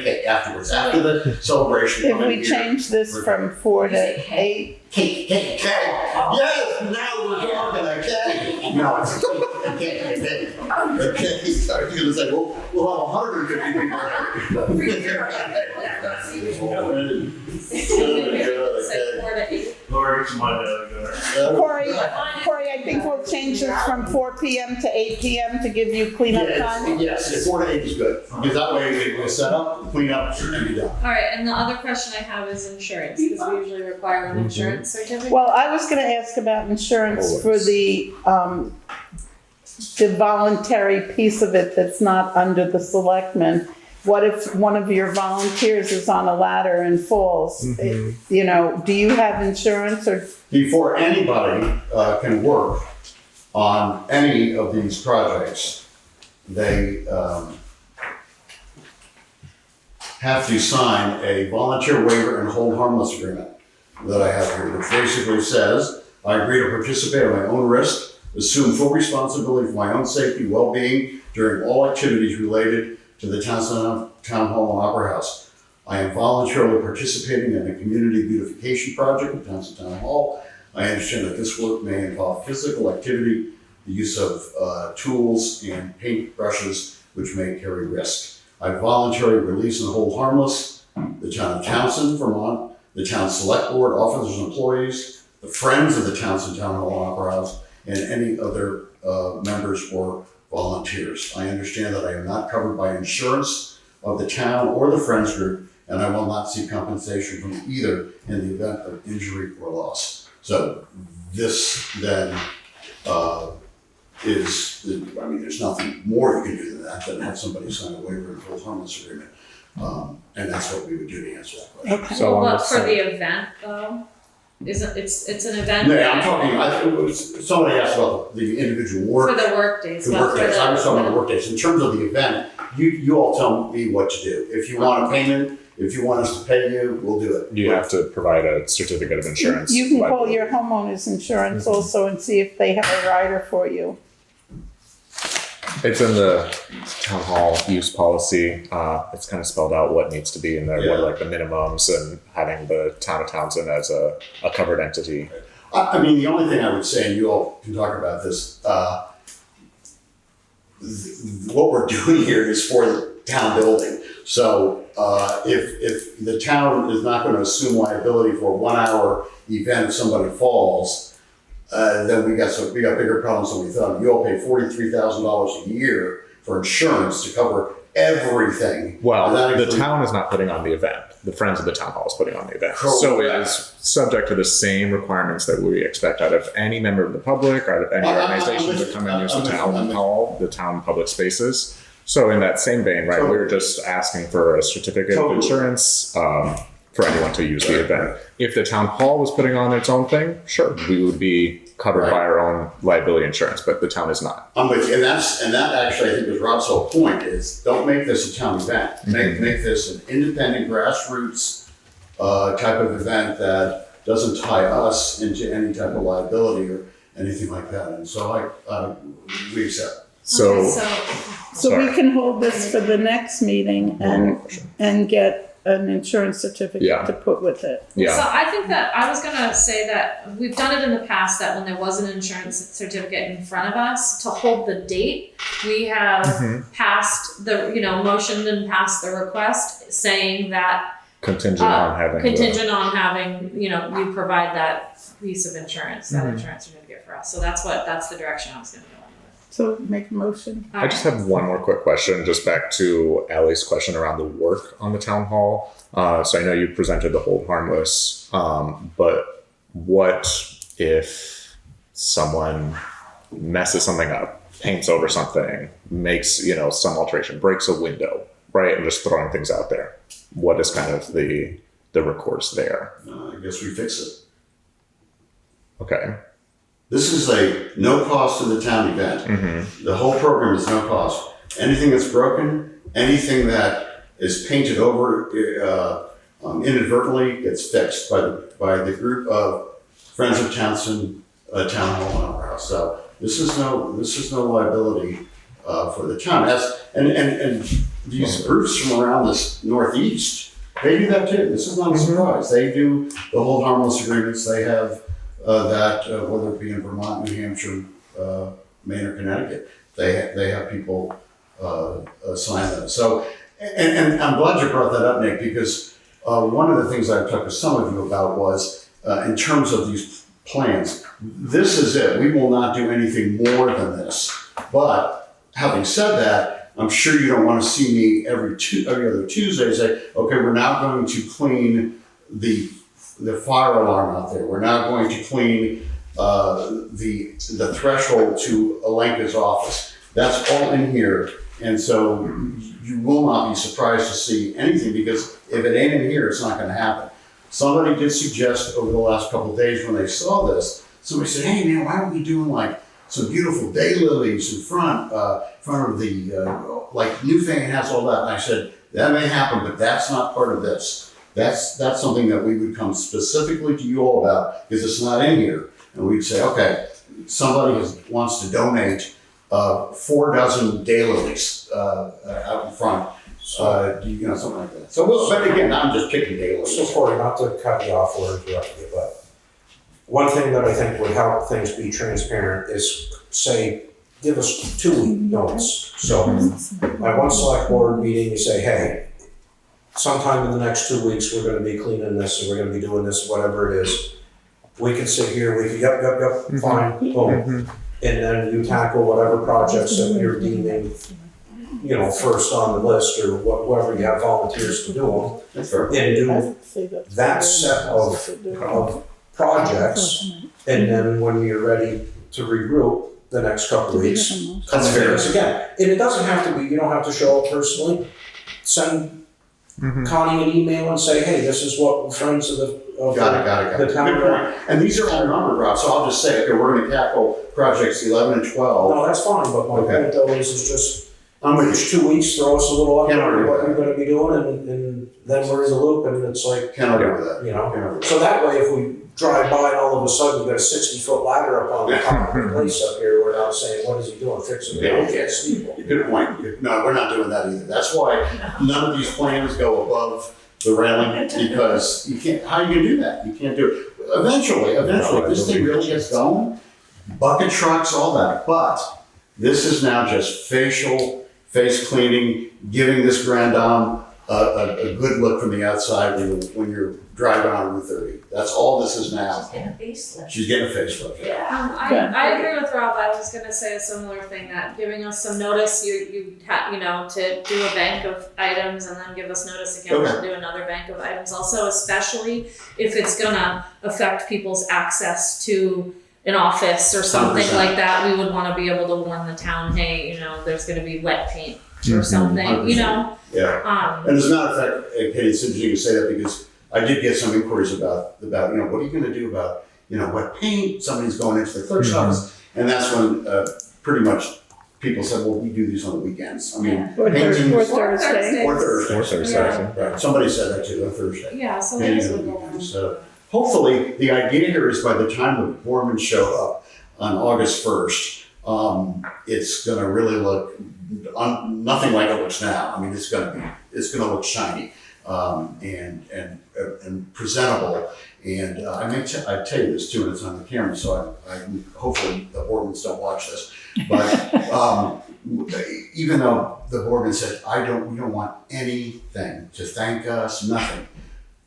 cake afterwards. After the celebration. if we change this from 4 to 8, Cake. Yes, now we're talking a cake. No, it's a cake. Okay, sorry, I was gonna say, we'll have 150 Say 4 to 8. Lori, it's my day. Corey, I think we'll change this from 4 p.m. to 8 p.m. to give you cleanup time. Yes, 4 to 8 is good, because that way we'll set up, clean up, and be done. All right, and the other question I have is insurance, because we usually require an insurance certificate. Well, I was going to ask about insurance for the voluntary piece of it that's not under the selectmen. What if one of your volunteers is on a ladder and falls? Do you have insurance or? Before anybody can work on any of these projects, they have to sign a volunteer waiver and hold harmless agreement that I have here, which basically says, I agree to participate at my own risk, assume full responsibility for my own safety, well-being during all activities related to the Town Hall and Opera House. I am voluntarily participating in a community beautification project at Town Hall. I understand that this work may involve physical activity, the use of tools and paint brushes, which may carry risk. I voluntarily release and hold harmless the town of Townsend, Vermont, the town select board, officers and employees, the friends of the Townsend Town Hall and Opera House, and any other members or volunteers. I understand that I am not covered by insurance of the town or the Friends group, and I will not seek compensation from either in the event of injury or loss. So this then there's nothing more you can do than that, than have somebody sign a waiver and full harmless agreement. And that's what we would do to answer that question. Okay. So But for the event though, it's an event. No, I'm talking, somebody asked about the individual work. For the work days. The work days. I was talking about the work days. In terms of the event, you all tell me what to do. If you want a payment, if you want us to pay you, we'll do it. You have to provide a certificate of insurance. You can call your homeowner's insurance also and see if they have a rider for you. It's in the town hall use policy. It's kind of spelled out what needs to be in there, what are like the minimums, and having the town of Townsend as a covered entity. I mean, the only thing I would say, and you all can talk about this, what we're doing here is for the town building. So if the town is not going to assume liability for a 1 hour event if somebody falls, then we got bigger problems than we thought. You all pay $43,000 a year for insurance to cover everything. Well, the town is not putting on the event. The Friends of the Town Hall is putting on the event. Correct. So it is subject to the same requirements that we expect out of any member of the public or any organization to come and use the town hall, the town public spaces. So in that same vein, right, we're just asking for a certificate of insurance for anyone to use the event. If the town hall was putting on its own thing, sure, we would be covered Right. by our own liability insurance, but the town is not. I'm with you, and that actually I think is Rob's whole point is don't make this a town event. Make this an independent grassroots type of event that doesn't tie us into any type of liability or anything like that. And so we accept. So, Okay, So we Sorry. can hold this for the next meeting One more question. and get an insurance certificate Yeah. to put with it. Yeah. So I think that I was gonna say that we've done it in the past that when there was an insurance certificate in front of us to hold the date, we have passed the, motioned and passed the request saying that Contingent on having. contingent on having, you provide that piece of insurance, that insurance certificate for us. So that's the direction I was gonna go in with. So make a motion. I just have one more quick question, just back to Allie's question around the work on the town hall. So I know you presented the hold harmless, but what if someone messes something up, paints over something, makes, some alteration, breaks a window, right? And just throwing things out there. What is kind of the recourse there? I guess we fix it. Okay. This is a no cost to the town event. The whole program is no cost. Anything that's broken, anything that is painted over inadvertently gets fixed by the group of Friends of Townshend Town Hall and Opera House. So this is no liability for the town. And these groups from around this northeast, they do that too. This is not a surprise. They do the hold harmless agreements. They have that whether it be in Vermont, New Hampshire, Maine, or Connecticut, they have people sign that. So, and I'm glad you brought that up, Nick, because one of the things I've talked to some of you about was in terms of these plans. This is it. We will not do anything more than this. But having said that, I'm sure you don't want to see me every other Tuesday say, okay, we're now going to clean the fire alarm out there. We're now going to clean the threshold to Alenka's office. That's all in here. And so you will not be surprised to see anything because if it ain't in here, it's not going to happen. Somebody did suggest over the last couple of days when they saw this, somebody said, hey man, why aren't we doing like some beautiful daylilies in front of the, like Newfane has all that. And I said, that may happen, but that's not part of this. That's something that we would come specifically to you all about because it's not in here. And we'd say, okay, somebody wants to donate 4 dozen daylilies out in front. Something like that. So, but again, I'm just picking daylilies. So Cory, not to cut you off or interrupt you, but one thing that I think would help things be transparent is say, give us 2 week notice. So at one select board meeting, you say, hey, sometime in the next 2 weeks, we're gonna be cleaning this and we're gonna be doing this, whatever it is. We can sit here, we can, yep, fine, boom. And then you tackle whatever projects that you're deeming, first on the list or whoever you have volunteers to do them. That's fair. And do that set of projects, and then when you're ready to regroup the next couple of weeks. That's fair. Again, and it doesn't have to be, you don't have to show up personally. Send Connie an email and say, hey, this is what friends of the Got it. the town. Good point. And these are all numbered, Rob, so I'll just say, okay, we're gonna tackle projects 11 and 12. No, that's fine, but my Okay. point though is just, I'm with each 2 weeks, throw us a little update Can't on argue what with you're gonna be doing, and then we're in the loop, and it's like, Can't argue with that. you know. Can't argue with So that way, if we drive by and all of a sudden we've got a 60-foot ladder up on the top of the place up here, we're not saying, what is he doing, fixing it? Yeah. Okay, steeple. that. Good point. No, we're not doing that either. That's why none of these plans go above the railing because you can't, how are you gonna do that? You can't do it. Eventually, if this thing really gets going, bucket trucks, all that, but this is now just face cleaning, giving this grand dame a good look from the outside when you're driving on Route 30. That's all this is now. She's getting a facelift. She's getting a facelift. Yeah. I agree with Rob. I was gonna say a similar thing that giving us some notice, you to do a bank of items and then give us notice again to do another bank of items. Also, especially if it's gonna affect people's access to an office or something 100%. like that, we would want to be able to warn the town, hey, there's gonna be wet paint or something, 100%. Yeah. And as a matter of fact, Katie, it's interesting you say that because I did get some inquiries about what are you going to do about wet paint, somebody's going into the clerk's office. And that's when pretty much people said, well, we do these on the weekends. I mean, Or painting. or Thursday. Or Thursday. Or Thursday. Yeah. Right, somebody said that too, on Thursday. Yeah, so Painting those on would the go weekends. on. So hopefully, the idea here is by the time the Borman show up on August 1st, it's gonna really look nothing like it looks now. I mean, it's gonna look shiny, and presentable. And I tell you this too, and it's on the camera, so I hopefully the Bormans don't watch this. But even though the Borman said, we don't want anything to thank us, nothing,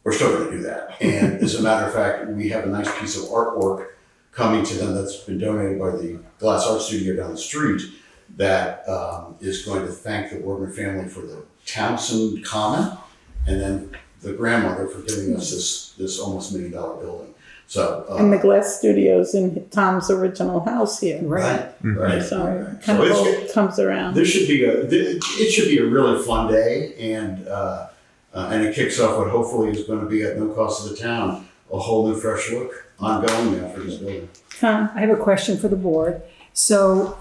we're still going to do that. And as a matter of fact, we have a nice piece of artwork coming to them that's been donated by the Glass Art Studio down the street that is going to thank the Borman family for the Townshend comment, and then the grandmother for giving us this almost $1 million building. So And the Glass Studios in Tom's original house here. right. So it So kind of it's all good. comes around. It should be a really fun day, and it kicks off what hopefully is going to be at no cost to the town, a whole new fresh look ongoing now for this building. Tom? I have a question for the board. So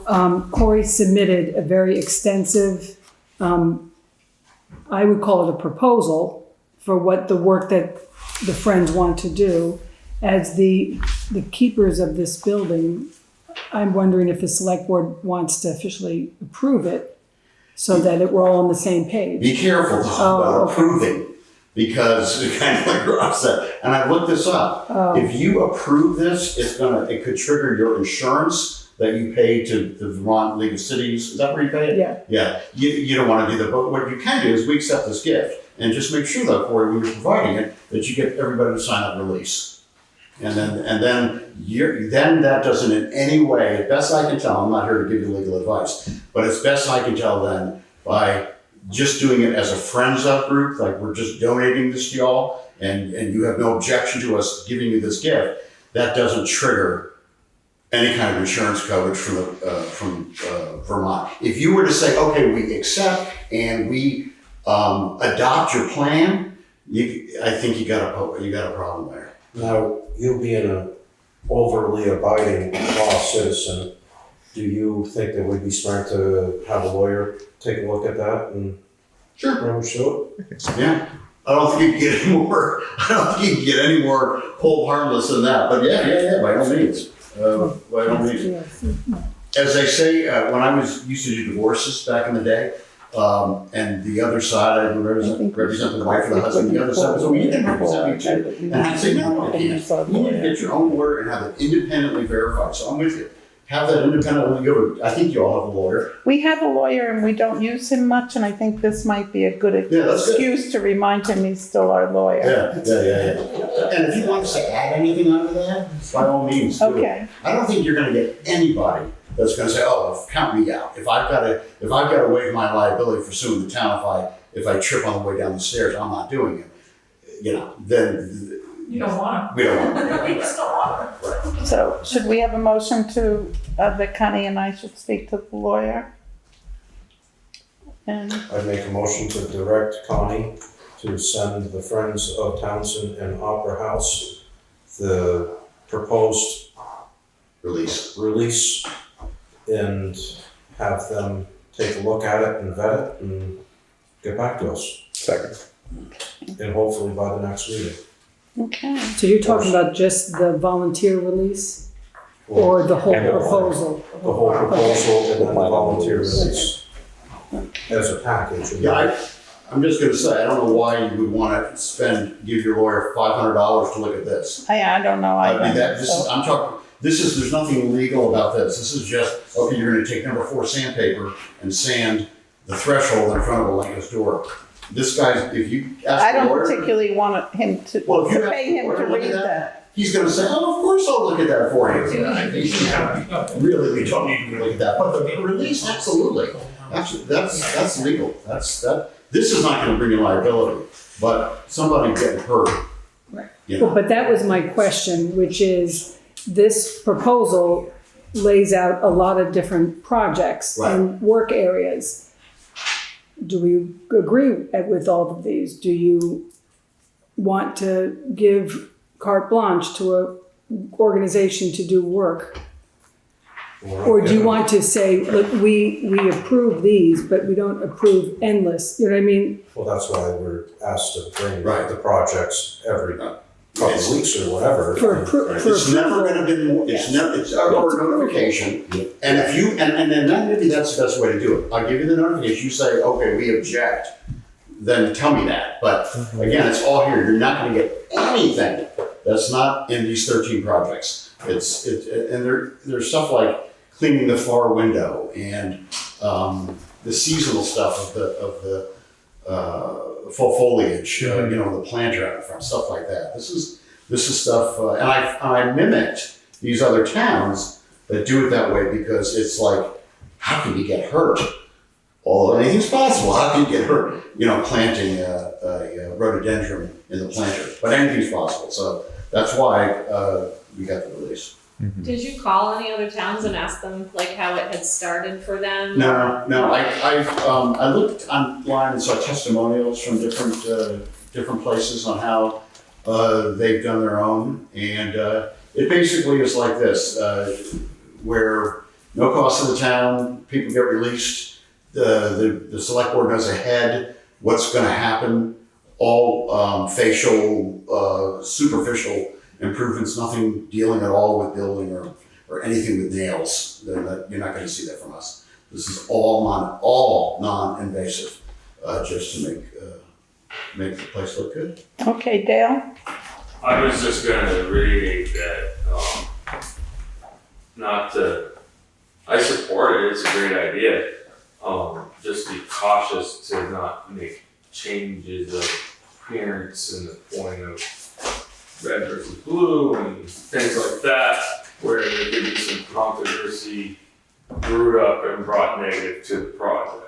Cory submitted a very extensive, I would call it a proposal for what the work that the Friends want to do. As the keepers of this building, I'm wondering if the select board wants to officially approve it so that we're all on the same page. Be careful about okay. approving, because it's kind of like Rob said, and I looked this up. If you approve this, it could trigger your insurance that you pay to the Vermont League of Cities. Is that where you pay it? Yeah. Yeah. You don't want to do that, but what you can do is we accept this gift and just make sure that Cory, when you're providing it, that you get everybody to sign that release. And then that doesn't in any way, best I can tell, I'm not here to give you legal advice, but it's best I can tell then by just doing it as a friends up group, like we're just donating this to y'all, and you have no objection to us giving you this gift, that doesn't trigger any kind of insurance coverage from Vermont. If you were to say, okay, we accept and we adopt your plan, I think you got a problem there. Now, you being an overly abiding law citizen, do you think that would be smart to have a lawyer take a look at that and Sure. rummage through it? Yeah. I don't think you can get any more whole harmless than that. But yeah, by all means. By all means. As they say, when I used to do divorces back in the day, and the other side, I represent the wife or the husband, the other side was, well, you can represent me too. And I'd say, no, you can't. You need to get your own lawyer and have it independently verified. So I'm with you. Have that independently go. I think you all have a lawyer. We have a lawyer and we don't use him much, and I think this might be a good that's good. excuse to remind him he's still our lawyer. Yeah. And if you want us to add anything onto that, by all means, do Okay. it. I don't think you're going to get anybody that's going to say, "Oh, count me out." If I've got to waive my liability for suing the town if I trip on the way down the stairs, I'm not doing it. Then You don't want we don't want them. to. We just don't want them. So should we have a motion to, that Connie and I should speak to the lawyer? And I make a motion to direct Connie to send the Friends of Townsend and Opera House the proposed release and have them take a look at it and vet it and get back to us. Second. And hopefully by the next meeting. okay. So you're talking about just the volunteer release or the whole And the proposal? The whole proposal and then the volunteer release as a package. Yeah, I'm just going to say, I don't know why you would want to give your lawyer $500 to look at this. I don't know. There's nothing legal about this. This is just, okay, you're going to take number 4 sandpaper and sand the threshold in front of a Lanca's door. This guy's, if you ask I the don't lawyer, particularly want him to, Well, if you to ask pay the him lawyer to to look read at that. he's going to say, oh, of course I'll look at that for you. Really, we don't need to look at that. But the release, absolutely. That's legal. This is not going to bring you liability, but somebody getting hurt. Right. Well, but that was my question, which is this proposal lays out a lot of different projects and work areas. Do we agree with all of these? Do you want to give carte blanche to a organization to do work? Or do you want to say, look, we approve these, but we don't approve endless, you know what I mean? Well, that's why we're asked to bring Right. the projects every couple Yes. of weeks or whatever. It's never gonna be more, it's our notification, and if you, and then maybe that's the best way to do it. I'll give you the notification, you say, okay, we object, then tell me that. But again, it's all here, you're not gonna get anything that's not in these 13 projects. And there's stuff like cleaning the far window and the seasonal stuff of the full foliage, the planter out in front, stuff like that. This is stuff, and I mimicked these other towns that do it that way because it's like, how can you get hurt? Anything's possible. How can you get hurt? Planting a rhododendron in the planter, but anything's possible. So that's why we got the release. Did you call any other towns and ask them like how it had started for them? No. I looked online and saw testimonials from different places on how they've done their own, and it basically is like this, where no cost to the town, people get released, the select board knows ahead what's going to happen, all facial, superficial improvements, nothing dealing at all with building or anything with nails. You're not going to see that from us. This is all non-invasive, just to make the place look good. Okay, Dale? I was just gonna reiterate that, I support it, it's a great idea. Just be cautious to not make changes of appearance and the point of red versus blue and things like that, where there could be some controversy brewed up and brought negative to the project.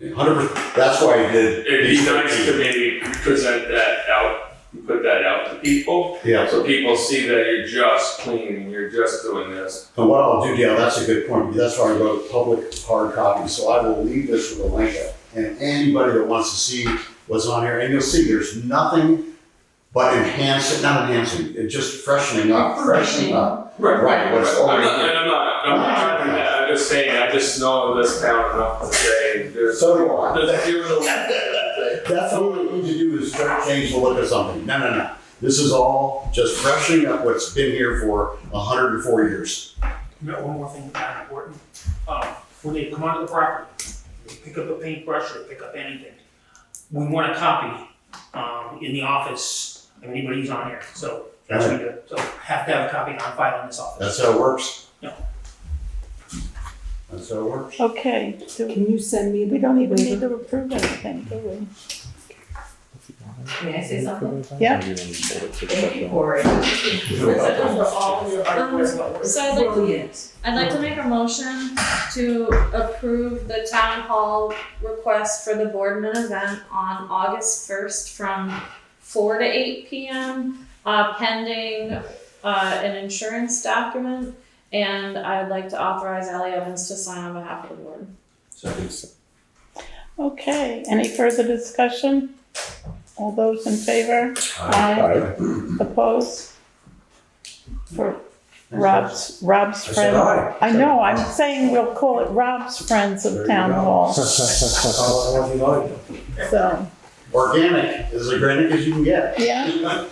100%. That's why I did. It'd be nice to maybe present that out, put that out to people. Yeah. So people see that you're just cleaning, you're just doing this. And what I'll do, Dale, that's a good point. That's why I wrote public hard copy. So I will leave this with a link up. And anybody that wants to see what's on here, and you'll see there's nothing but it's just freshening up. Right. What's already I'm not trying that. I'm just saying, I just know this town enough to say there's. So do I. There's a few little. That's all we need to do is change the look of something. No. This is all just freshening up what's been here for 104 years. You know, one more thing that's important. When they come onto the property, they pick up a paintbrush or pick up anything. We want a copy in the office of anybody who's on here. So that's what we do. So have to have a copy on file in this office. That's how it works. Yeah. That's how it works. Okay, so Can you send me the? we don't even need waiver? to approve anything, do we? May I say something? Yeah. Thank you, Cory. Those are all your artworks, what was So I'd like to- brilliant. I'd like to make a motion to approve the town hall request for the Boardman event on August 1st from 4 to 8 p.m. Pending an insurance document, and I'd like to authorize Ally Evans to sign on behalf of the board. Okay, any further discussion? All those in favor? Aye. Opposed? For Rob's I said friend. aye. I know, I'm saying we'll call it Rob's Friends There of you Town go. Hall, Call it what you like. so, Organic, as organic as you can get. yeah,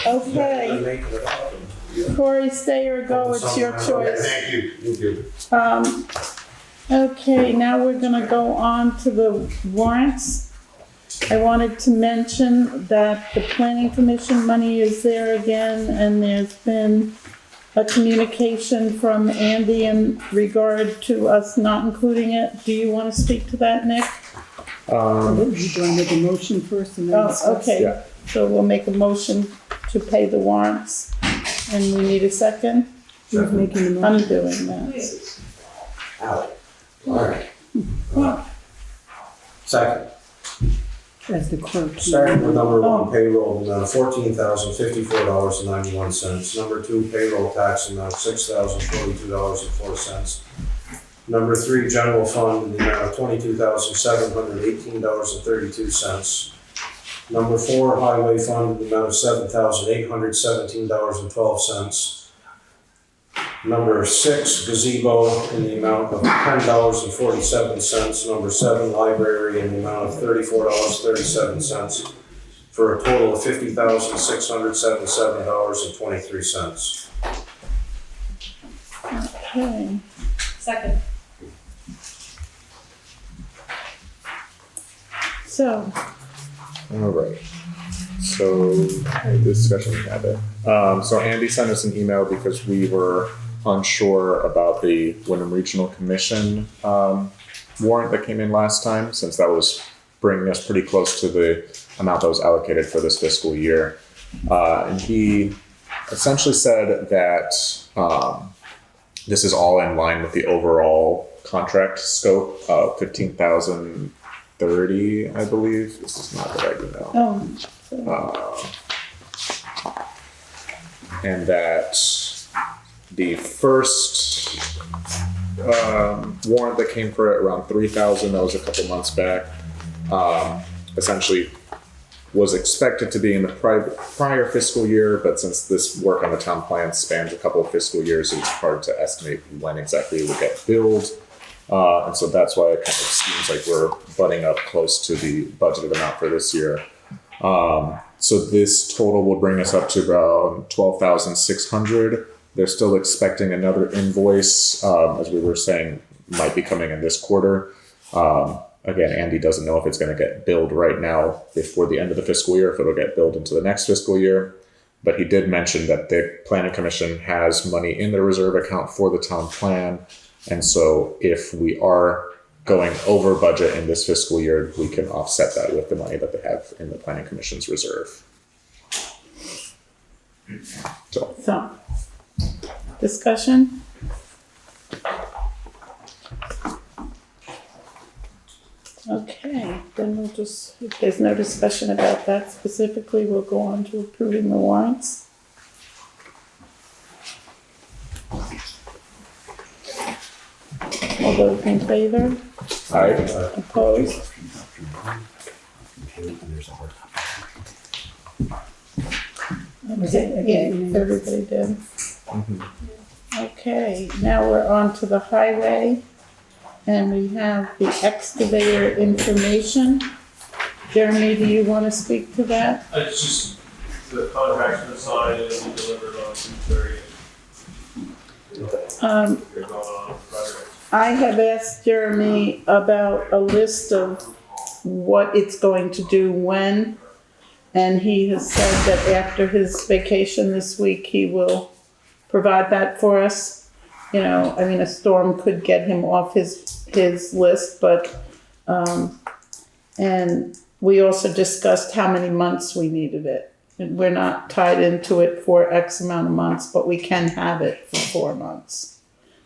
okay. And make it up. Cory, stay or go, it's your choice. Thank you. Okay, now we're gonna go on to the warrants. I wanted to mention that the planning commission money is there again, and there's been a communication from Andy in regard to us not including it. Do you wanna speak to that, Nick? You want to make a motion first and then Oh, discuss? okay, Yeah. so we'll make a motion to pay the warrants, and we need a second. Who's making the I'm motion? doing that. Ally. All right. Second. As the clerk. Starting with number Oh. one, payroll, the amount of $14,054.91. Number two, payroll tax, amount of $6,042.04. Number three, general fund, the amount of $22,718.32. Number four, highway fund, the amount of $7,817.12. Number 6, gazebo in the amount of $10.47. Number 7, library in the amount of $34.37, for a total of $50,677.23. Okay. Second. So, All right. So discussion we had it. So Andy sent us an email because we were unsure about the Wyndham Regional Commission warrant that came in last time, since that was bringing us pretty close to the amount that was allocated for this fiscal year. And he essentially said that this is all in line with the overall contract scope of 15,030, I believe. This is not the right email. And that the first warrant that came for it, around 3,000, that was a couple months back, essentially was expected to be in the prior fiscal year, but since this work on the town plan spans a couple of fiscal years, it's hard to estimate when exactly it would get billed. And so that's why it kind of seems like we're butting up close to the budgeted amount for this year. So this total will bring us up to around 12,600. They're still expecting another invoice, as we were saying, might be coming in this quarter. Again, Andy doesn't know if it's going to get billed right now before the end of the fiscal year, if it'll get billed into the next fiscal year. But he did mention that the Planning Commission has money in their reserve account for the town plan. And so if we are going over budget in this fiscal year, we can offset that with the money that they have in the Planning Commission's reserve. So discussion? Okay, then we'll just, if there's no discussion about that specifically, we'll go on to approving the warrants. All those in favor? Aye. Opposed? Yeah, everybody did. Okay, now we're on to the highway, and we have the excavator information. Jeremy, do you want to speak to that? It's just the contract's been signed and it'll be delivered on 2/30. They're going on Friday. I have asked Jeremy about a list of what it's going to do when, and he has said that after his vacation this week, he will provide that for us. You know, I mean, a storm could get him off his list, but, and we also discussed how many months we needed it. And we're not tied into it for X amount of months, but we can have it for 4 months.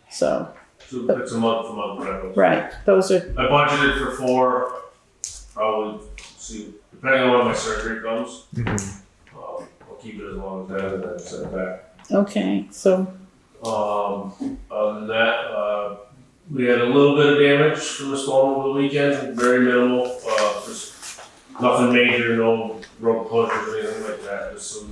So It's a month rental. right, those are, I budgeted for 4, probably, see, depending on when my surgery comes. I'll keep it as long as that and then send it back. okay, so, Other than that, we had a little bit of damage from the storm over the weekend, very minimal, just nothing major, no road closures or anything like that, just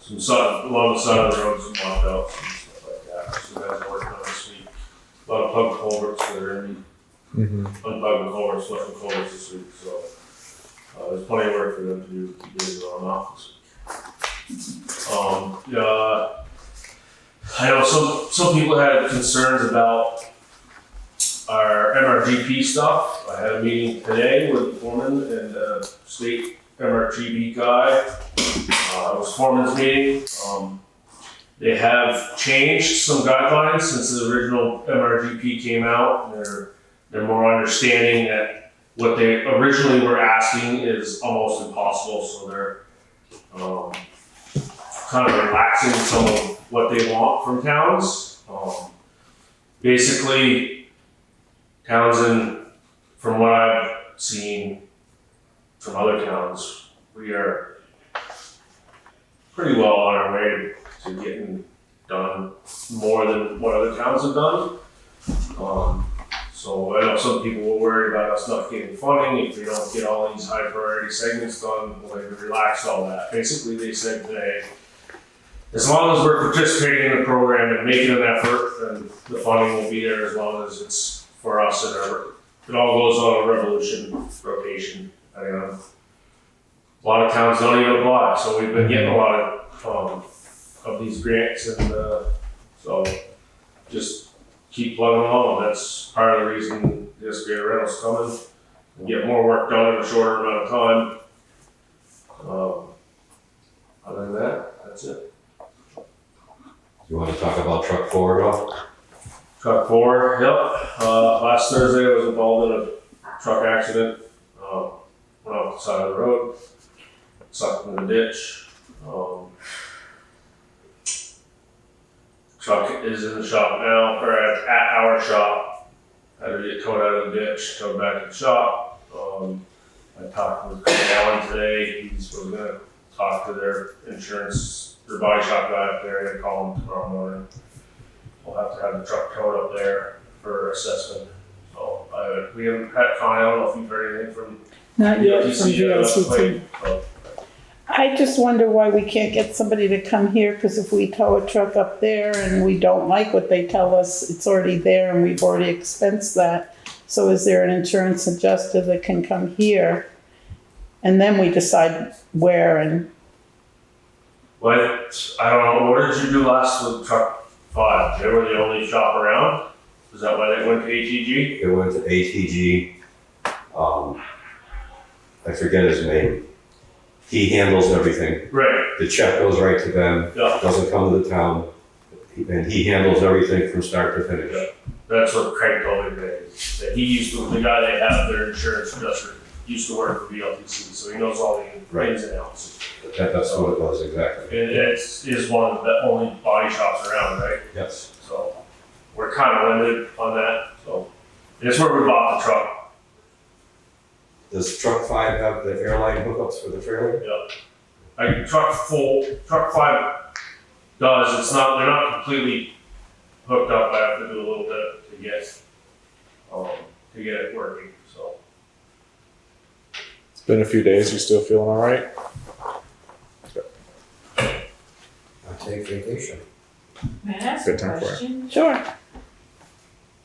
some sun, along the side of the road, some washed outs and stuff like that. So guys are working on this week. A lot of plug culverts that are in, unplugging culverts, flushing culverts this week, so there's plenty of work for them to do to get it on off this week. I know some people had concerns about our MRGP stuff. I had a meeting today with the foreman and the state MRGP guy. It was foreman's meeting. They have changed some guidelines since the original MRGP came out. They're more understanding that what they originally were asking is almost impossible, so they're kind of relaxing some of what they want from towns. Basically, Townsend, from what I've seen from other towns, we are pretty well on our way to getting done more than what other towns have done. So I know some people were worried about us not getting funding if we don't get all these high priority segments done. Well, they relaxed all that. Basically, they said today, as long as we're participating in the program and making an effort, then the funding will be there as long as it's for us and it all goes on a rotation. I know. A lot of towns don't even apply, so we've been getting a lot of these grants, and so just keep plugging along. That's part of the reason the excavator rental's coming, and get more work done in a shorter amount of time. Other than that, that's it. You want to talk about truck 4 at all? Truck 4, yep. Last Thursday I was involved in a truck accident. Went off the side of the road, sucked in the ditch. Truck is in the shop now, or at our shop. Had to get towed out of the ditch, towed back to the shop. I talked with Alan today. He's going to talk to their insurance, their body shop guy up there, and call him tomorrow morning. We'll have to have the truck towed up there for assessment. So we haven't had Connie. I don't know if you've heard anything from Not yet from DLCT. DLCT. I just wonder why we can't get somebody to come here, because if we tow a truck up there and we don't like what they tell us, it's already there and we've already expensed that. So is there an insurance adjuster that can come here? And then we decide where and. What, I don't know, what did you do last with truck 5? They were the only shop around? Is that why they went to ATG? It went to ATG. I forget his name. He handles everything. Right. The check goes right to them, Yeah. doesn't come to the town, and he handles everything from start to finish. Yeah. That's what Craig told me today. That he used to, the guy they have their insurance adjuster used to work for VLTC, so he knows all the ins and outs. That's what it was, exactly. And it is one of the only body shops around, right? Yes. So we're kind of limited on that. So and it's where we bought the truck. Does truck 5 have the airline hookups for the trailer? Yeah. Like truck 5 does. It's not. They're not completely hooked up. I have to do a little bit to get it working. So It's been a few days. You still feeling all right? I take vacation. May I ask Good a time for it. question? Sure.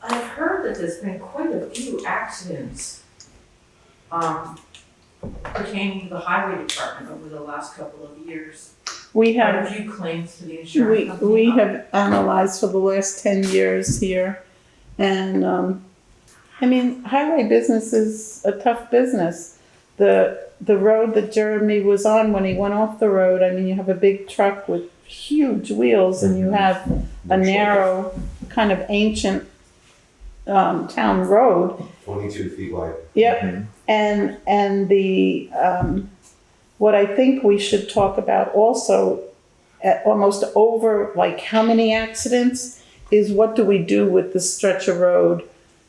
I've heard that there's been quite a few accidents pertaining to the highway department over the last couple of years. We Quite have a few claims to the insurance company. We have analyzed for the last 10 years here, and I mean, highway business is a tough business. The road that Jeremy was on when he went off the road, I mean, you have a big truck with huge wheels, and you have a narrow, kind of ancient town road. 22 feet wide. Yep. Mhm. And the what I think we should talk about also, almost over like how many accidents, is what do we do with the stretch of road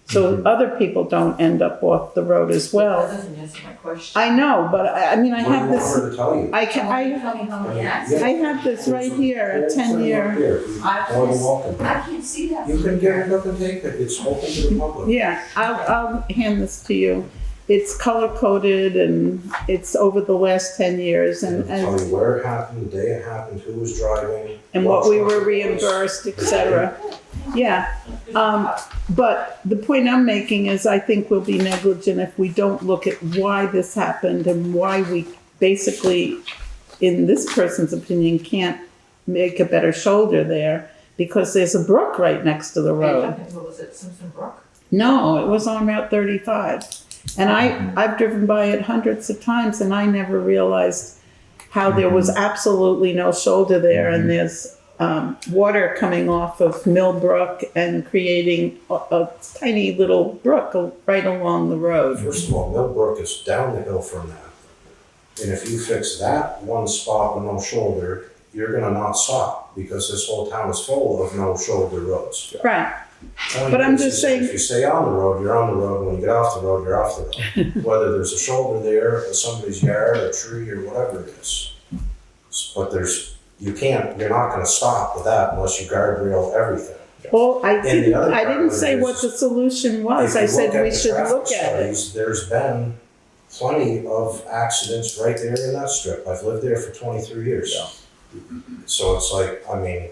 so other people don't end up off the road as well. That doesn't answer my question. I know, but I mean, I What do have you want this. her to tell you? I can. Tell me how many accidents. I have this right here, a 10-year. More than welcome. I can't see that. You can get it up and take it, it's open to the public. Yeah, I'll hand this to you. It's color coded and it's over the last 10 years It'll tell you where it happened, the day it happened, who was driving. and what we truck were it was. reimbursed, etc. Yeah, but the point I'm making is I think we'll be negligent if we don't look at why this happened and why we basically, in this person's opinion, can't make a better shoulder there because there's a brook right next to the road. What was it, Simpson Brook? No, it was on Route 35. And I've driven by it hundreds of times and I never realized how there was absolutely no shoulder there and there's water coming off of Millbrook and creating a tiny little brook right along the road. First of all, Millbrook is down the hill from that. And if you fix that one spot with no shoulder, you're gonna not stop because this whole town is full of no shoulder roads. Right. Only But I'm thing is just saying- If you stay on the road, you're on the road. When you get off the road, you're off the road. Whether there's a shoulder there, or somebody's yard, a tree, or whatever it is. But you're not gonna stop with that unless you guardrail everything. Well, I And the other didn't part say is- what the solution was. If I you said look at we the should traffic look at it. studies, there's been plenty of accidents right there in that strip. I've lived there for 23 years. So it's like, I mean,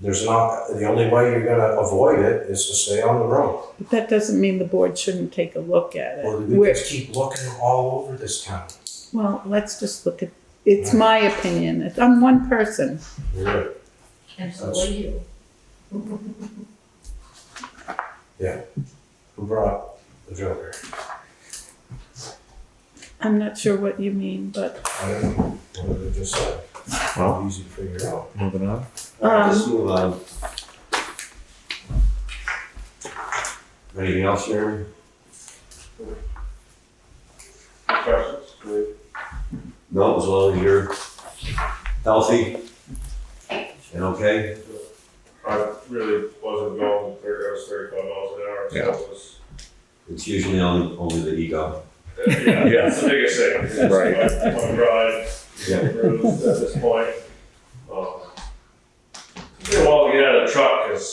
there's not, the only way you're gonna avoid it is to stay on the road. But that doesn't mean the board shouldn't take a look at Or it. we We're- just keep looking all over this town. Well, let's just look at, it's my opinion. I'm one person. You're right. And so will you. Who brought the Joker? I'm not sure what you mean, but I don't know. What did it just say? Well, Easy to figure out. moving on. Let's move on. Anything else, Jeremy? Questions? No, as long as you're healthy and okay. I really wasn't going 35 miles an hour, so Yeah. it was. It's usually only the ego. Yeah, that's the biggest thing. It's Right. My ride, Yeah. bruised at this point. It took me a while to get out of the truck, because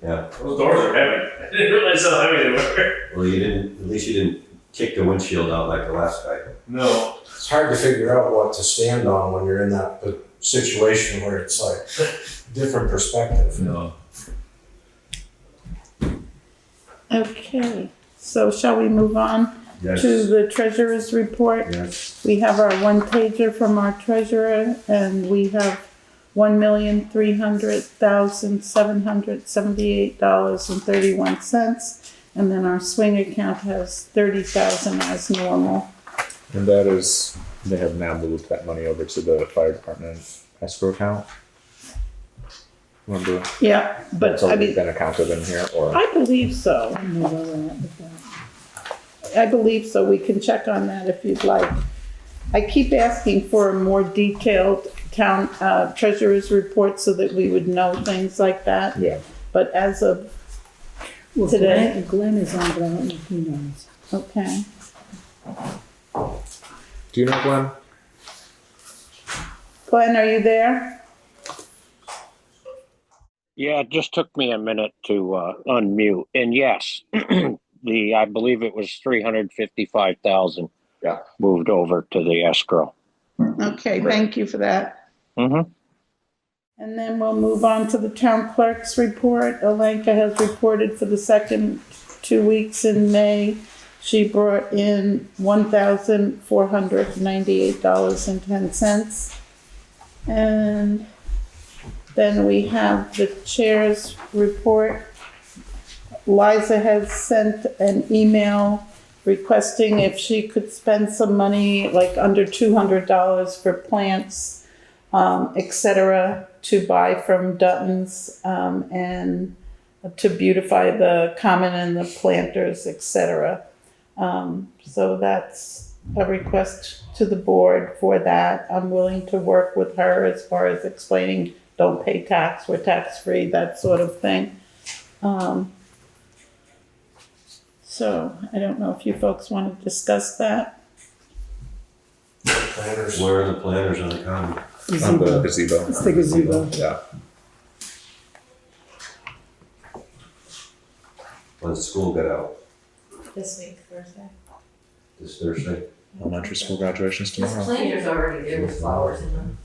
Yeah. those doors are heavy. I didn't realize how heavy they were. Well, at least you didn't kick the windshield out like the last guy. No. It's hard to figure out what to stand on when you're in that situation where it's like different perspective. No. okay. So shall we move on Yes. to the treasurer's report? Yes. We have our one pager from our treasurer, and we have $1,300,778.31, and then our swing account has $30,000 as normal. And that is, they have now moved that money over to the fire department escrow account. Remember, Yeah, but it's I already mean, been accounted in here, or? I believe so. I don't know where we're at with that. I believe so. We can check on that if you'd like. I keep asking for a more detailed town treasurer's report so that we would know things like that. Yeah. But as of Well, today, Glenn is on, but I don't know if he knows. okay. Do you know Glenn? Glenn, are you there? Yeah, it just took me a minute to unmute. And yes, I believe it was 355,000. Yeah. Moved over to the escrow. Okay, thank you for that. Mm-hmm. And then we'll move on to the town clerk's report. Olenka has reported for the second 2 weeks in May. She brought in $1,498.10. And then we have the chair's report. Liza has sent an email requesting if she could spend some money, like under $200 for plants, etc., to buy from Dutton's, and to beautify the common and the planters, etc. So that's a request to the board for that. I'm willing to work with her as far as explaining, don't pay tax, we're tax-free, that sort of thing. So I don't know if you folks want to discuss that. Planners. Where are the planners on the common? On the gazebo. It's the gazebo. Yeah. When's school get out? This week, Thursday. This Thursday? Elementary school graduation's This tomorrow. planter's already there with flowers in them.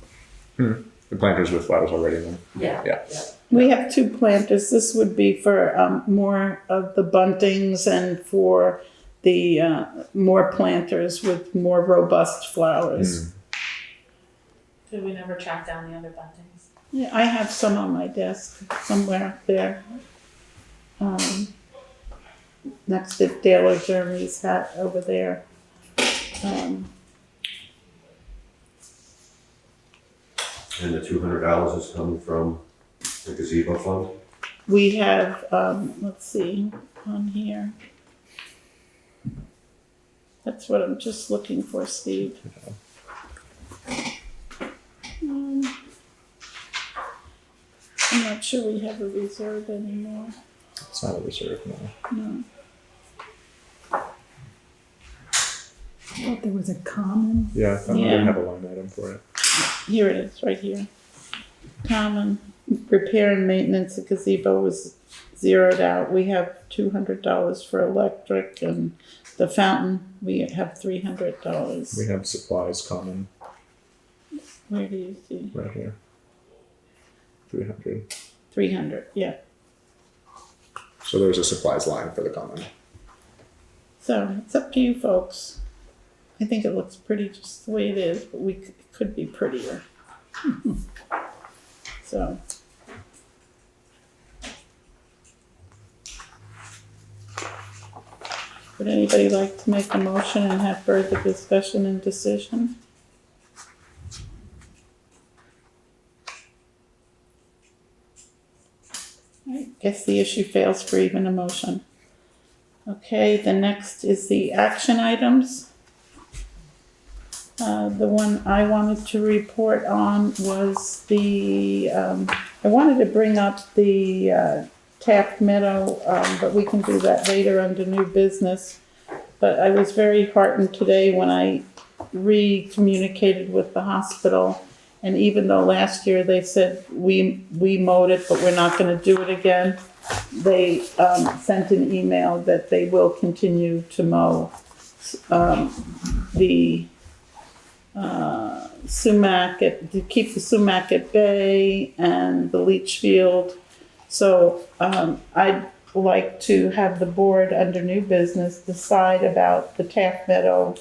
The planters with flowers already in them. Yeah. Yeah. We have two planters. This would be for more of the buntings and for the more planters with more robust flowers. Did we never track down the other buntings? Yeah, I have some on my desk somewhere there. Next to Dale or Jeremy's hat over there. And the $200 is coming from the gazebo fund? We have, let's see, on here. That's what I'm just looking for, Steve. I'm not sure we have a reserve anymore. It's not a reserve, no. No. I thought there was a common. Yeah, I thought we Yeah. didn't have a line item for it. Here it is, right here. Common repair and maintenance of gazebo was zeroed out. We have $200 for electric, and the fountain, we have $300. We have supplies common. Where do you see? right here. 300. 300, yeah. So there's a supplies line for the common. So it's up to you folks. I think it looks pretty just the way it is, but it could be prettier. So. Would anybody like to make a motion and have further discussion and decision? I guess the issue fails for even a motion. Okay, the next is the action items. The one I wanted to report on was I wanted to bring up the Taft Meadow, but we can do that later under new business. But I was very heartened today when I re-communicated with the hospital. And even though last year they said we mowed it, but we're not going to do it again, they sent an email that they will continue to mow the sumac to keep the sumac at bay and the leach field. So I'd like to have the board under new business decide about the Taft Meadow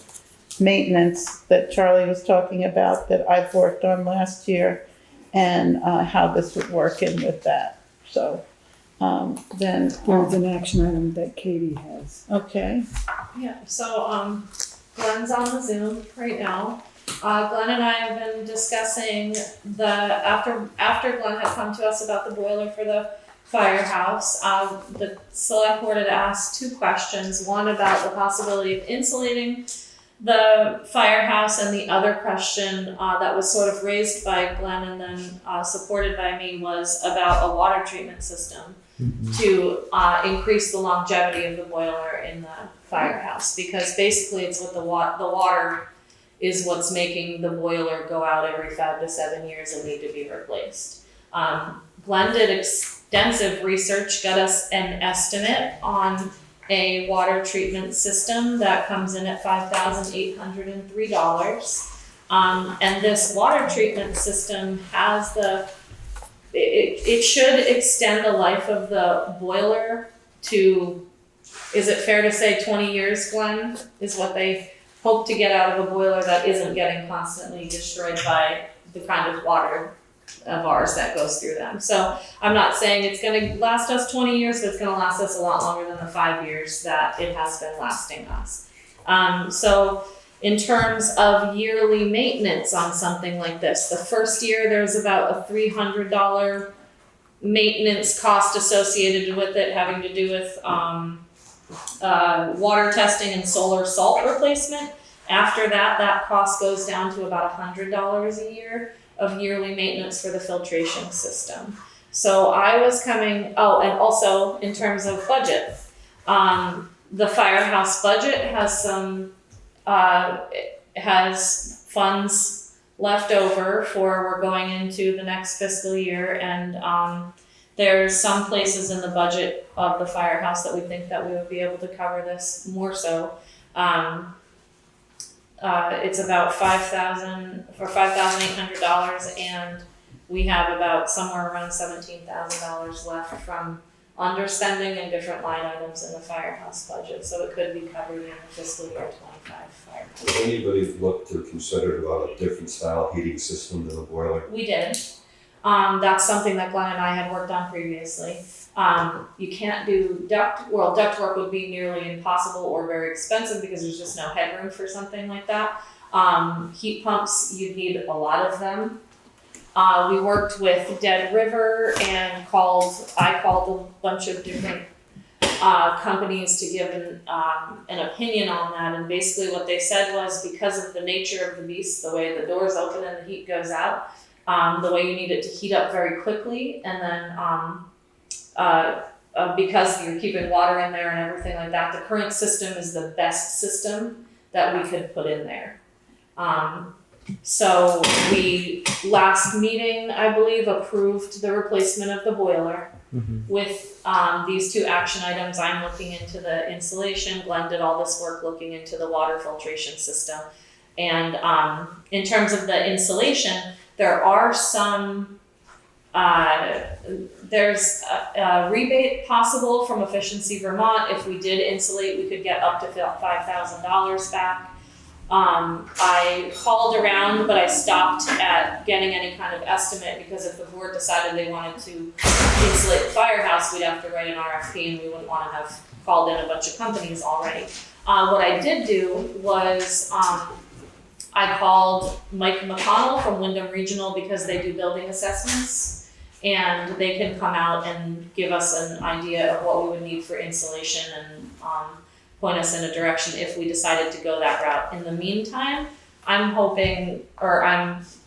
maintenance that Charlie was talking about that I've worked on last year, and how this would work in with that. So then There's an action item that Katie has. okay. Yeah, so Glenn's on the Zoom right now. Glenn and I have been discussing after Glenn had come to us about the boiler for the firehouse, the select board had asked two questions. One about the possibility of insulating the firehouse, and the other question that was sort of raised by Glenn and then supported by me was about a water treatment system to increase the longevity of the boiler in the firehouse, because basically it's what the water is what's making the boiler go out every 5 to 7 years and need to be replaced. Glenn did extensive research, got us an estimate on a water treatment system that comes in at $5,803. And this water treatment system has it should extend the life of the boiler to, is it fair to say 20 years, Glenn, is what they hope to get out of a boiler that isn't getting constantly destroyed by the kind of water of ours that goes through them. So I'm not saying it's going to last us 20 years, but it's going to last us a lot longer than the 5 years that it has been lasting us. So in terms of yearly maintenance on something like this, the first year there's about a $300 maintenance cost associated with it, having to do with water testing and solar salt replacement. After that, that cost goes down to about $100 a year of yearly maintenance for the filtration system. So I was and also in terms of budget, the firehouse budget has has funds left over for we're going into the next fiscal year, and there's some places in the budget of the firehouse that we think that we would be able to cover this more so. It's about $5,800, and we have about somewhere around $17,000 left from underspending and different line items in the firehouse budget, so it could be covered in the fiscal year 25 firehouse. Has anybody looked or considered about a different style heating system than a boiler? We did. That's something that Glenn and I had worked on previously. You can't do duct work would be nearly impossible or very expensive because there's just no headroom for something like that. Heat pumps, you'd need a lot of them. We worked with Dead River and I called a bunch of different companies to give an opinion on that, and basically what they said was, because of the nature of the beast, the way the doors open and the heat goes out, the way you need it to heat up very quickly, and then because you're keeping water in there and everything like that, the current system is the best system that we could put in there. So we, last meeting, I believe, approved the replacement of the boiler with these two action items. I'm looking into the insulation. Glenn did all this work looking into the water filtration system. And in terms of the insulation, there are some, there's a rebate possible from Efficiency Vermont. If we did insulate, we could get up to $5,000 back. I called around, but I stopped at getting any kind of estimate because if the board decided they wanted to insulate the firehouse, we'd have to write an RFP and we wouldn't want to have called in a bunch of companies already. What I did do was I called Mike McConnell from Wyndham Regional because they do building assessments and they can come out and give us an idea of what we would need for insulation and point us in a direction if we decided to go that route. In the meantime, I'm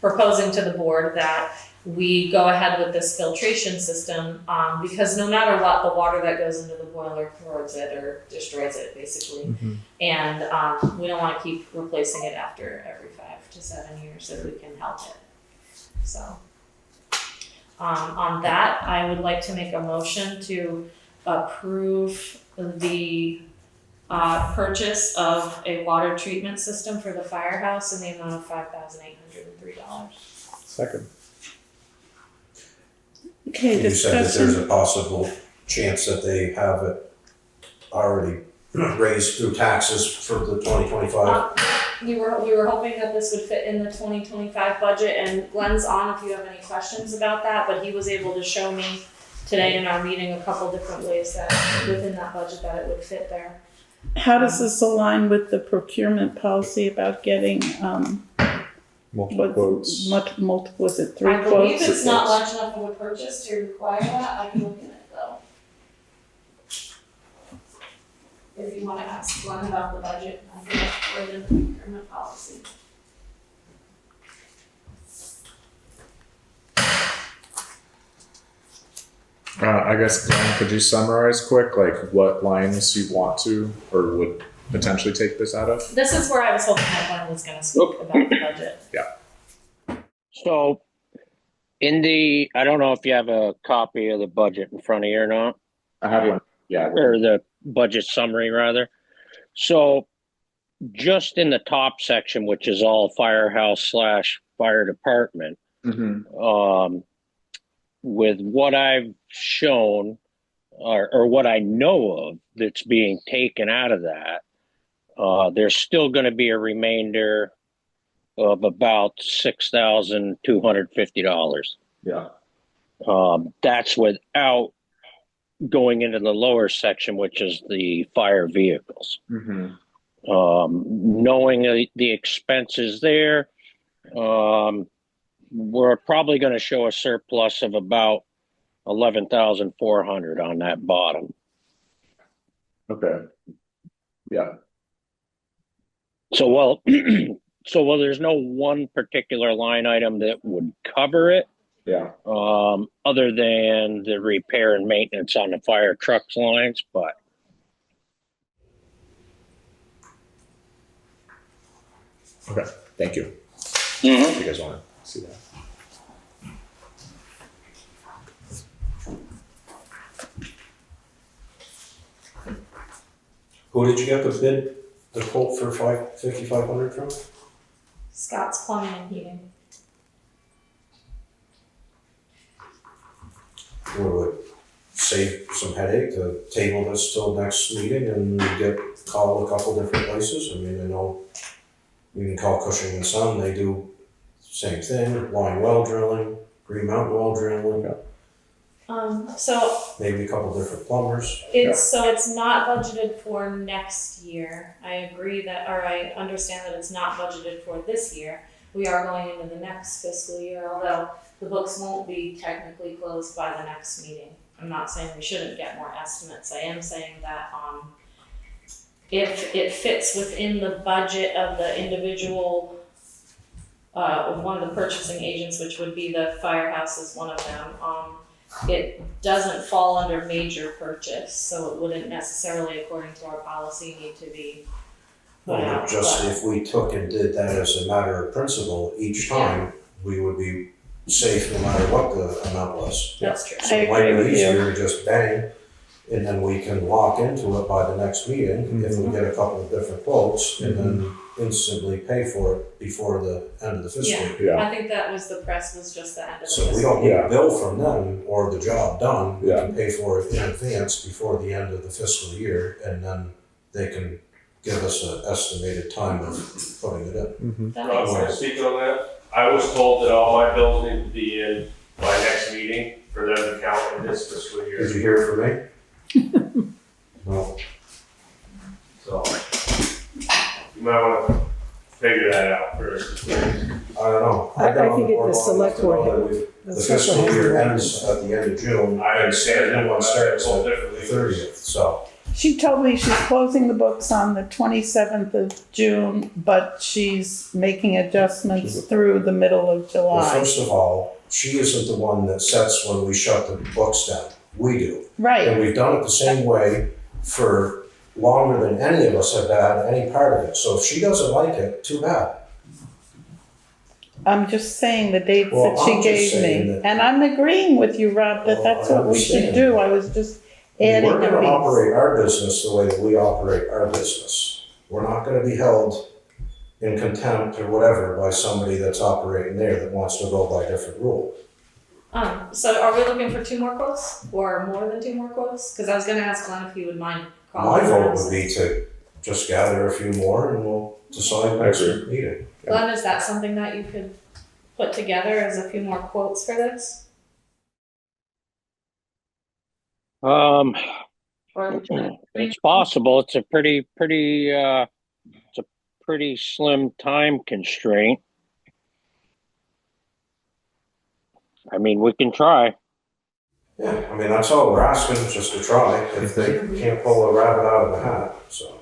proposing to the board that we go ahead with this filtration system because no matter what, the water that goes into the boiler corrodes it or destroys it basically. Mm-hmm. And we don't want to keep replacing it after every 5 to 7 years if we can help it. So on that, I would like to make a motion to approve the purchase of a water treatment system for the firehouse in the amount of $5,803. Second. Okay, You said that there's discussion. a possible chance that they have it already raised through taxes for the 2025. We were hoping that this would fit in the 2025 budget, and Glenn's on if you have any questions about that, but he was able to show me today in our meeting a couple different ways that within that budget that it would fit there. How does this align with the procurement policy about getting, Multiple quotes. multiple, was it 3 I believe quotes? it's not large enough of a purchase to require that. I can look at it though. If you wanna ask Glenn about the budget, I can look for it in the procurement policy. I guess, Glenn, could you summarize quick, like what lines you want to or would potentially take this out of? This is where I was hoping that Glenn was gonna speak about the budget. So in the, I don't know if you have a copy of the budget in front of you or not, I have one. Yeah. or the budget summary rather. So just in the top section, which is all firehouse / fire department, Mm-hmm. with what I've shown or what I know of that's being taken out of that, there's still going to be a remainder of about $6,250. Yeah. That's without going into the lower section, which is the fire vehicles. Mm-hmm. Knowing the expenses there, we're probably going to show a surplus of about 11,400 on that bottom. Okay. Yeah. So while there's no one particular line item that would cover it, Yeah. other than the repair and maintenance on the fire trucks lines, but Okay. Thank you. Mhm. If you guys want to see that. Who did you get the bid, the quote for 5,500 from? Scott's Plumbing and Heating. Would it save some headache to table this till next meeting and call a couple different places? I mean, I know you can call Cushing and Son, they do the same thing, line well drilling, Green Mountain well drilling, So maybe a couple different plumbers. it's not budgeted for next year. I agree that, or I understand that it's not budgeted for this year. We are going into the next fiscal year, although the books won't be technically closed by the next meeting. I'm not saying we shouldn't get more estimates. I am saying that if it fits within the budget of the individual, one of the purchasing agents, which would be the firehouse is one of them, it doesn't fall under major purchase, so it wouldn't necessarily, according to our policy, need to be put out. Just but- if we took and did that as a matter of principle each time, we would be safe no matter what the amount was. That's true. So it might be easier to just bang, and then we can lock into it by the next meeting if we get a couple of different quotes, and then instantly pay for it before the end of the fiscal Yeah. year. Yeah. I think that was the press was just the end of the So we fiscal don't need Yeah. a bill from them or the job done. We Yeah. can pay for it in advance before the end of the fiscal year, and then they can give us an estimated time of putting it in. That Rob, makes can I sense. speak on that? I was told that all my bills need to be in by next meeting for them to count in this fiscal year. Did you hear it from me? No. So, you might wanna figure that out first. I don't know. I I've been on think the it- board the long select enough to know board that has- the the select fiscal board has year the ends at the end of June. I understand and that, the new one but starts it's all at the differently. 30th, so. She told me she's closing the books on the 27th of June, but she's making adjustments through the middle of Well, July. first of all, she isn't the one that sets when we shut the books down. We do. Right, And we've done it the same way for longer than any of us have had any part of it. So if she doesn't like it, too bad. I'm just saying the dates Well, that she I'm just gave saying me. that- And I'm agreeing with you, Rob, that Well, that's I what we should understand. do. I was just adding We're a gonna piece. operate our business the way that we operate our business. We're not gonna be held in contempt or whatever by somebody that's operating there that wants to go by different rule. So are we looking for 2 more quotes or more than 2 more quotes? Cause I was gonna ask Glenn if he would mind My calling. vote around. would be to just gather a few more and we'll decide next agree. meeting. Glenn, is that something that you could put together as a few more quotes for this? Um, Or it's possible. It's a pretty slim time constraint. I mean, we can try. Yeah, I mean, that's all we're asking, just to try, if they can't pull a rabbit out of the hat, so.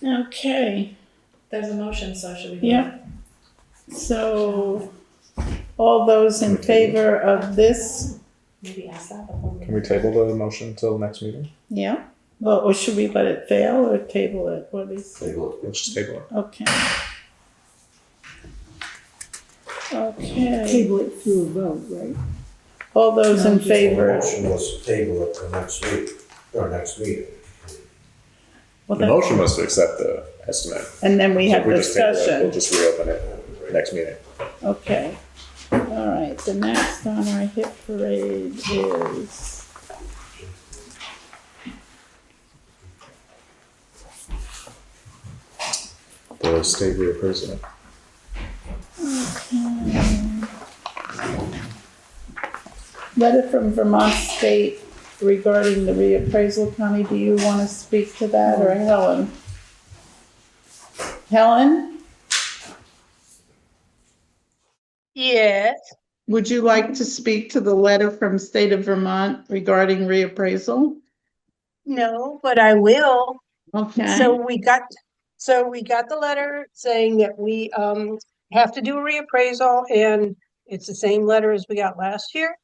Okay, there's a motion, so should we? do yeah. So, all those in favor of this? it? Maybe ask that before we. Can we table the motion until next meeting? Yeah. Well, or should we let it fail or table it? What is? Let's just table it. Okay. Okay, Table it through a vote, right? all those in The favor? motion was to table it for next week, or next meeting. Well, The that- motion was to accept the estimate. And then we So have if just table it, We'll discussion. just reopen it next meeting. Okay. All right, the next on our hit parade is The state reappraisal. letter from Vermont State regarding the reappraisal. Connie, do you want to speak to that, or Helen? Helen, Yes, would you like to speak to the letter from State of Vermont regarding reappraisal? no, but I will. Okay. So we got the letter saying that we have to do a reappraisal, and it's the same letter as we got last year.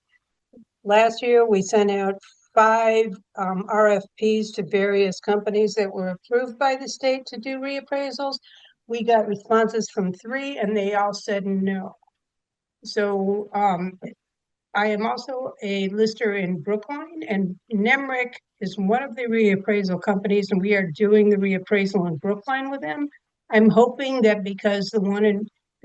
Last year, we sent out 5 RFPs to various companies that were approved by the state to do reappraisals. We got responses from 3 and they all said no. So I am also a lister in Brookline, and Nemrick is one of the reappraisal companies, and we are doing the reappraisal in Brookline with them. I'm hoping that because the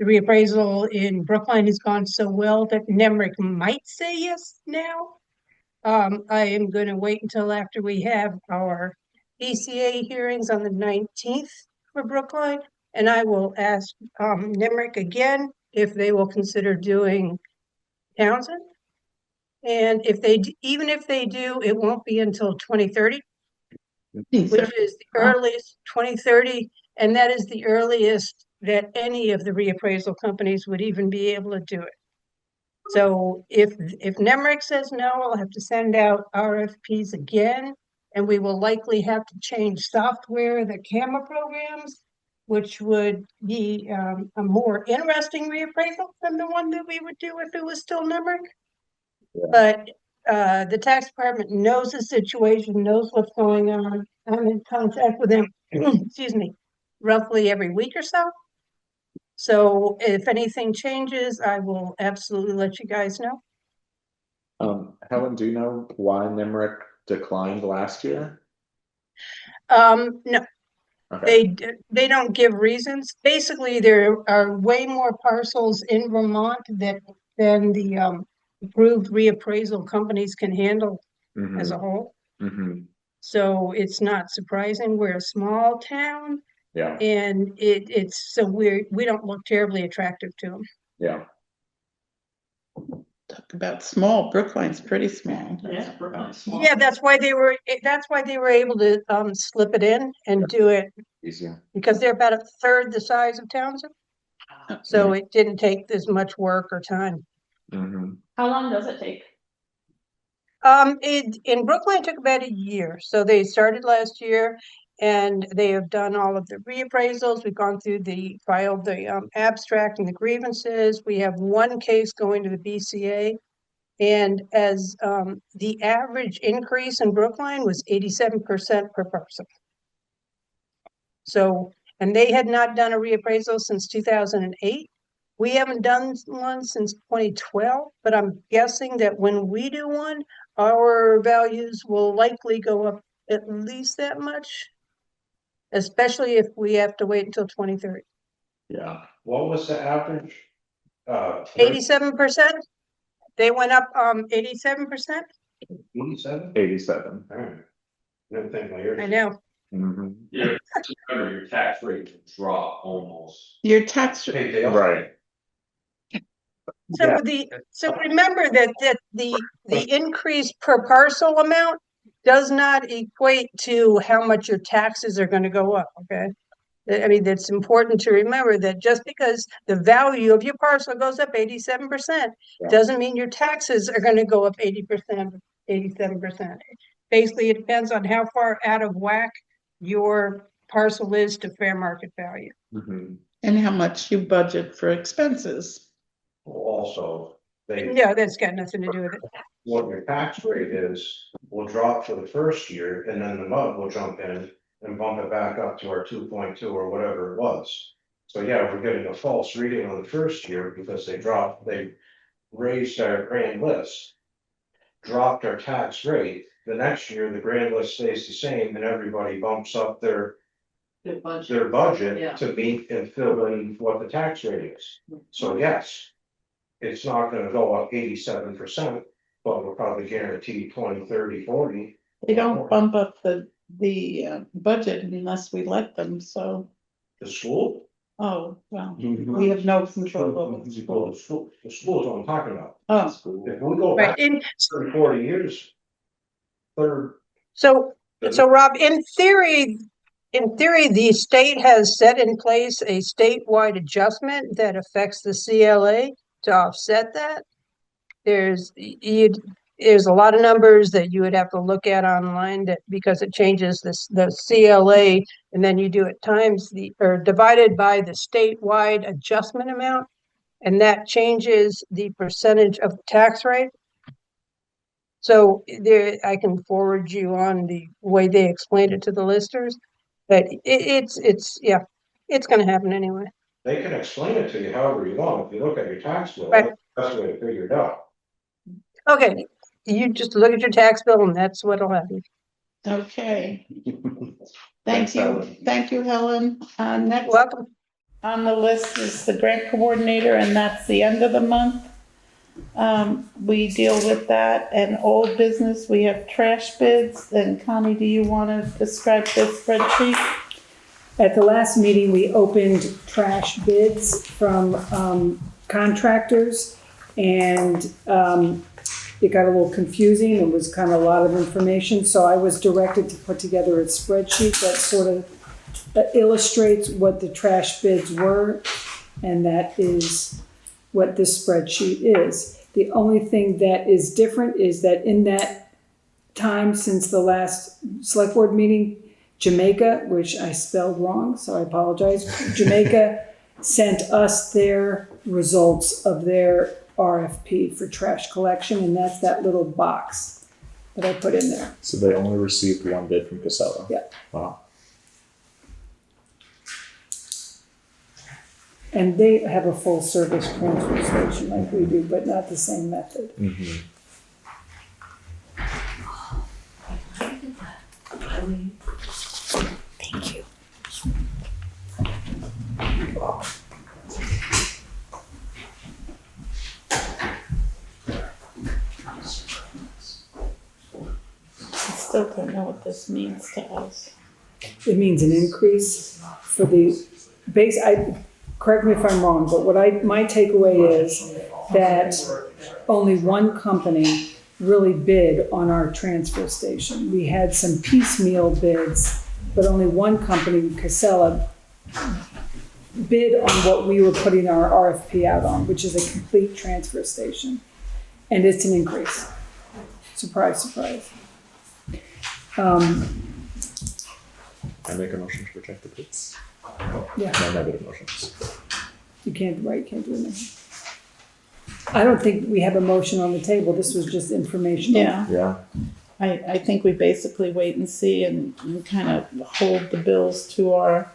reappraisal in Brookline has gone so well that Nemrick might say yes now. I am going to wait until after we have our ECA hearings on the 19th for Brookline, and I will ask Nemrick again if they will consider doing Townsend. And if they, even if they do, it won't be until 2030, which is the earliest, 2030, and that is the earliest that any of the reappraisal companies would even be able to do it. So if Nemrick says no, I'll have to send out RFPs again, and we will likely have to change software, the camera programs, which would be a more interesting reappraisal than the one that we would do if it was still Nemrick. But the tax department knows the situation, knows what's going on. I'm in contact with them, excuse me, roughly every week or so. So if anything changes, I will absolutely let you guys know. Helen, do you know why NIMRIC declined last year? No, Okay. they don't give reasons. Basically, there are way more parcels in Vermont than the approved reappraisal companies can handle as a Mm-hmm. whole. Mm-hmm. So it's not surprising. We're a small town, Yeah. and it's so we don't look terribly attractive to them. Yeah. Talk about small. Brookline's pretty small. Yeah, Brookline's small. Yeah, that's why they were able to slip it in and do it Easier. because they're about a third the size of Townsend. So it didn't take as much work or time. Mm-hmm. How long does it take? In Brookline it took about a year. So they started last year and they have done all of the reappraisals. We've gone through filed the abstract and the grievances. We have one case going to the BCA. And as the average increase in Brookline was 87% per person. So, and they had not done a reappraisal since 2008. We haven't done one since 2012, but I'm guessing that when we do one, our values will likely go up at least that much, especially if we have to wait until 2030. Yeah. What was the average? 87%. They went up 87%. 87? 87. All right. Didn't think my ears. I know. Mm-hmm. Your tax rate will drop almost. Your tax, Hey, Dale. Right. So remember that the increase per parcel amount does not equate to how much your taxes are going to go up, okay? I mean, it's important to remember that just because the value of your parcel goes up 87%, doesn't mean your taxes are going to go up 80%, 87%. Basically, it depends on how far out of whack your parcel is to fair market value. Mm-hmm. and how much you budget for expenses. Also, Yeah, that's got nothing to do with it. what your tax rate is will drop for the first year, and then the MUD will jump in and bump it back up to our 2.2 or whatever it was. So yeah, we're getting a false reading on the first year because they raised our grand list, dropped our tax rate. The next year, the grand list stays the same and everybody bumps up their budget Yeah. to meet and fill in what the tax rate is. So yes, it's not gonna go up 87%, but we'll probably guarantee 20, 30, 40. They don't bump up the budget unless we let them, so, The school? oh, well, we have no control over the school. The school is what I'm talking about. Oh, If we go Right. back And 30, 40 years, third, so Rob, in theory, the state has set in place a statewide adjustment that affects the CLA to offset that. There's a lot of numbers that you would have to look at online because it changes the CLA and then you do it divided by the statewide adjustment amount. And that changes the percentage of the tax rate. So I can forward you on the way they explained it to the listers, but it's going to happen anyway. they can explain it to you however you want. If you look at your tax bill, Right. that's the best way to figure it out. Okay, you just look at your tax bill and that's what'll happen. okay. Thanks, Thank you, Helen. Next Welcome. on the list is the grant coordinator, and that's the end of the month. We deal with that, and old business, we have trash bids, and Connie, do you want to describe the spreadsheet? At the last meeting, we opened trash bids from contractors, and it got a little confusing. It was kind of a lot of information, so I was directed to put together a spreadsheet that sort of illustrates what the trash bids were, and that is what this spreadsheet is. The only thing that is different is that in that time since the last select board meeting, Jamaica, which I spelled wrong, so I apologize, Jamaica sent us their results of their RFP for trash collection, and that's that little box that I put in there. So they only received one bid from Casella? Yeah. Wow. And they have a full service transfer station like we do, but not the same method. Mm-hmm. Thank you. I still don't know what this means to us. It means an increase for the base, correct me if I'm wrong, but my takeaway is that only one company really bid on our transfer station. We had some piecemeal bids, but only one company, Casella, bid on what we were putting our RFP out on, which is a complete transfer station. And it's an increase. Surprise, surprise. I make a motion to reject the bids. Yeah. No negative motions. You can't do anything. I don't think we have a motion on the table. This was just informational. Yeah, Yeah. I think we basically wait and see and kind of hold the bills to our,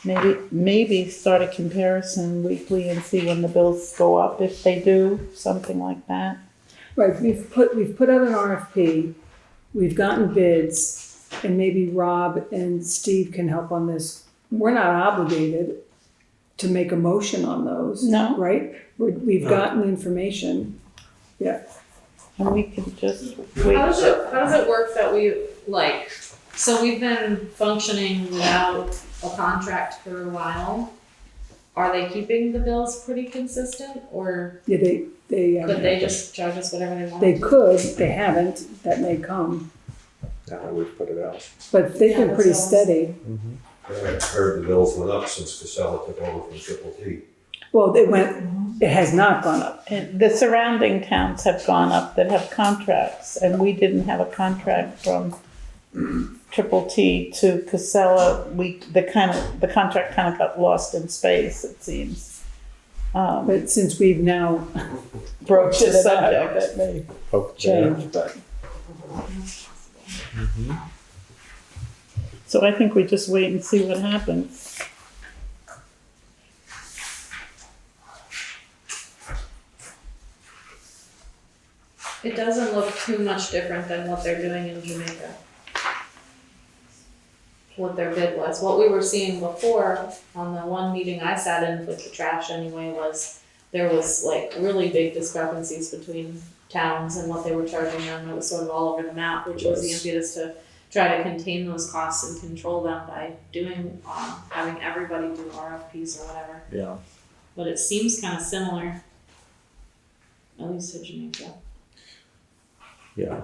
maybe start a comparison weekly and see when the bills go up, if they do, something like that. Right, we've put out an RFP, we've gotten bids, and maybe Rob and Steve can help on this. We're not obligated to make a motion on those. No. Right? We've gotten information. Yeah. And we can just wait. How does it work that so we've been functioning without a contract for a while? Are they keeping the bills pretty consistent, or Yeah, they could they just charge us whatever they want? They could, they haven't, that may come, Yeah, we've put it out. but they've been Yeah, pretty that's steady. I've heard the bills went up since Casella took over from Triple T. Well, it has not gone up. And the surrounding towns have gone up that have contracts, and we didn't have a contract from Triple T to Casella. The contract kind of got lost in space, it seems. But since we've now Broached the subject, that may Hope there. change, but. So I think we just wait and see what happens. It doesn't look too much different than what they're doing in Jamaica. What their bid was. What we were seeing before on the one meeting I sat in with the trash anyway was there was like really big discrepancies between towns and what they were charging them. It was sort of all over the map, which was the impetus to try to contain those costs and control them by doing having everybody do RFPs or whatever. Yeah. But it seems kind of similar, at least to Jamaica. Yeah.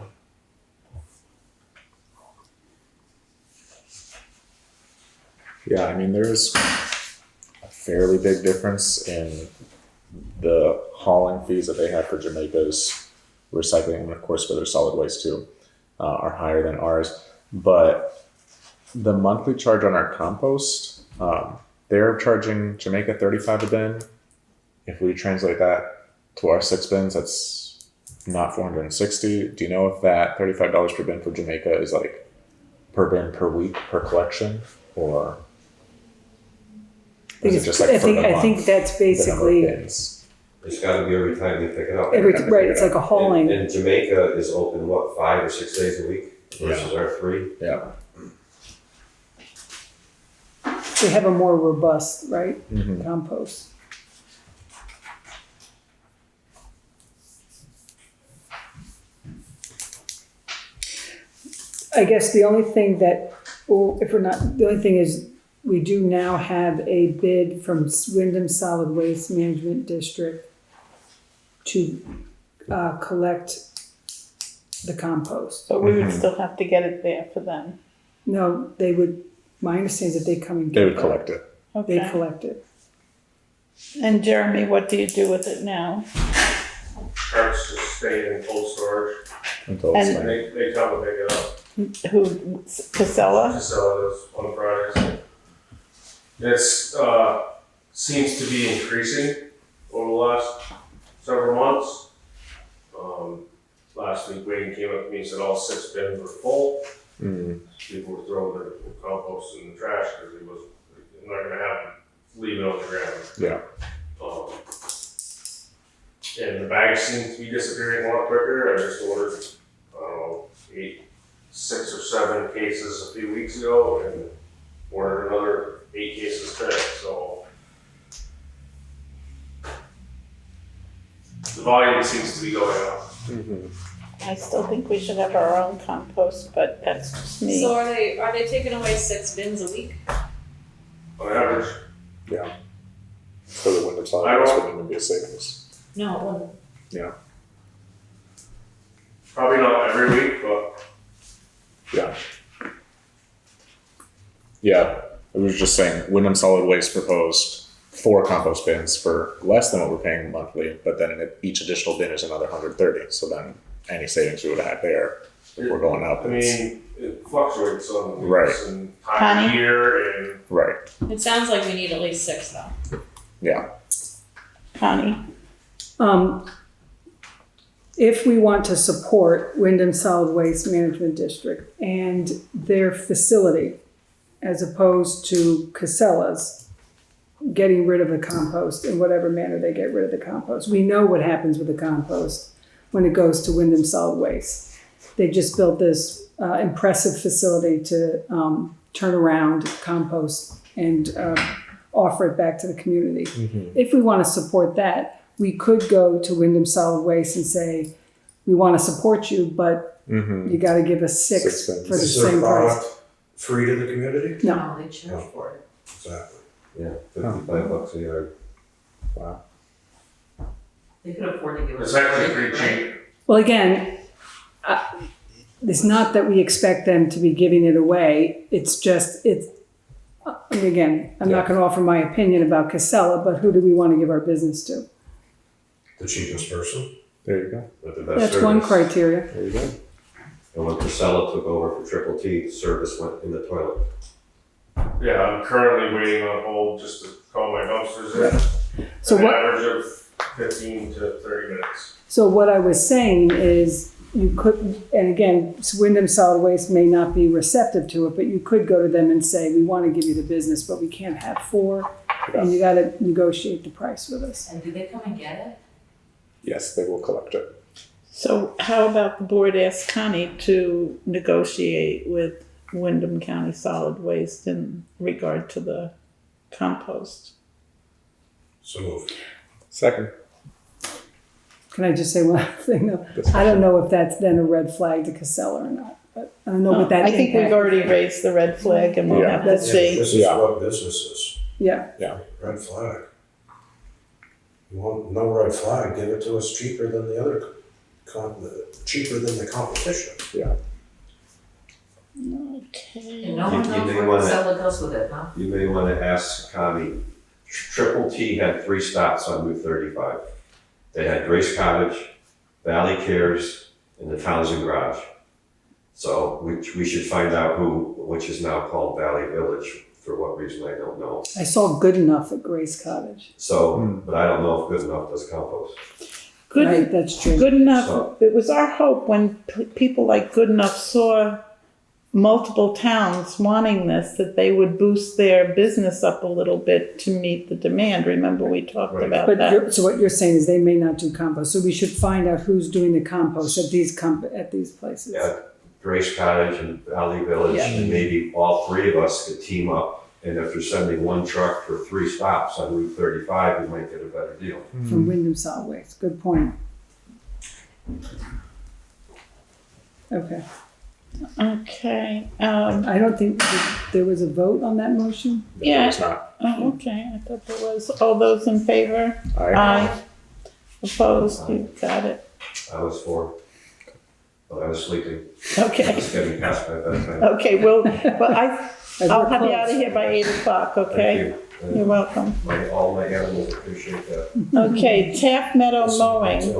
Yeah, I mean, there's a fairly big difference in the hauling fees that they have for Jamaica's recycling, and of course for their solid waste too, are higher than ours. But the monthly charge on our compost, they're charging Jamaica $35 a bin. If we translate that to our 6 bins, that's not $460. Do you know if that $35 per bin for Jamaica is like per bin per week per collection, or is it just like for the month, I think that's the number of basically bins? It's gotta be every time you pick it up. right. It's like a hauling. And Jamaica is open, 5 or 6 days a week versus our 3? Yeah. They have a more robust, right, Mhm. compost. I guess the only thing that, or if we're not, the only thing is we do now have a bid from Wyndham Solid Waste Management District to collect the compost. But we would still have to get it there for them. No, they would, my understanding is that they come and get They it. would collect it. They Okay. collect it. And Jeremy, what do you do with it now? Trucks just stay in cold storage. Until it's And- like, They come and pick it up. Who, Casella? Just sell those on Fridays. It's, seems to be increasing over the last several months. Last week Wayne came up to me and said all 6 bins were full. People were throwing their compost in the trash because they're not gonna have them leave it on the ground. yeah. And the bags seem to be disappearing a lot quicker. I just ordered, 8 6 or 7 cases a few weeks ago and ordered another 8 cases today, so. The volume seems to be going up. I still think we should have our own compost, but that's just me. So are they taking away 6 bins a week? On average. Yeah. For the Wyndham I solid don't- waste wouldn't even be a savings. No, it wouldn't. Yeah. Probably not every week, but Yeah. Yeah. I was just saying, Wyndham Solid Waste proposed 4 compost bins for less than what we're paying monthly, but then each additional bin is another 130. So then any savings we would have had there, if we're going up. I mean, it fluctuates on weeks Right. and time of Honey? year and Right. It sounds like we need at least 6 though. Yeah. Connie? If we want to support Wyndham Solid Waste Management District and their facility, as opposed to Casella's getting rid of the compost in whatever manner they get rid of the compost. We know what happens with the compost when it goes to Wyndham Solid Waste. They just built this impressive facility to turn around compost and offer it back to the community. If we want to support that, we could go to Wyndham Solid Waste and say, we want to support you, but you got to give us 6 6 cents. for the Is their same price. product free to the community? No. They charge for it. Exactly. Yeah, $55 a yard. Wow. They could afford to give us. it's actually pretty cheap. Well, again, it's not that we expect them to be giving it away. It's just, again, I'm not going to offer my opinion about Casella, but who do we want to give our business to? The cheapest person? There you go. With the best That's one service. criteria. There you go. And when Casella took over for Triple T, service went in the toilet. Yeah, I'm currently waiting on hold just to call my dumpsters in. So An what? average of 15 to 30 minutes. So what I was saying is you could, and again, Wyndham Solid Waste may not be receptive to it, but you could go to them and say, we want to give you the business, but we can't have 4, and you got to negotiate the price with us. And do they come and get it? Yes, they will collect it. So how about the board ask Connie to negotiate with Wyndham County Solid Waste in regard to the compost? So moved. Second. Can I just say one thing though? I don't know if that's then a red flag to Casella or not, but I don't know what that I think we've already raised the red flag and we'll Yeah. have to That's- see. This is Yeah. what business is. Yeah. Red flag. You want no red flag, give it to us cheaper than the other, cheaper than the competition. Okay. And no one You knows may where wanna- Casella goes with it, huh? You may want to ask Connie, Triple T had 3 stops on Route 35. They had Grace Cottage, Valley Cares, and the Townsend Garage. So we should find out which is now called Valley Village, for what reason I don't know. I saw Good Enough at Grace Cottage. So, but I don't know if Good Enough does compost. Good, Right, that's true. Good Enough, So- it was our hope when people like Good Enough saw multiple towns wanting this, that they would boost their business up a little bit to meet the demand. Remember, we talked Right. about But that. so what you're saying is they may not do compost, so we should find out who's doing the compost at these places. Yeah, Grace Cottage and Valley Village, Yeah. and maybe all 3 of us could team up. And if you're sending 1 truck for 3 stops on Route 35, we might get a better deal. From Wyndham Solid Waste, good point. Okay, Okay, I don't think there was a vote on that motion. yeah, It's not. oh, okay, I thought there was. All those in favor? Aye. Opposed? You got it. I was 4, but I was sleeping. Okay, Just getting past my bedtime. okay, well, I'll We're have you close. out of here by 8:00, okay? Thank you. You're welcome. All my animals appreciate that. Okay, Taft Meadow mowing.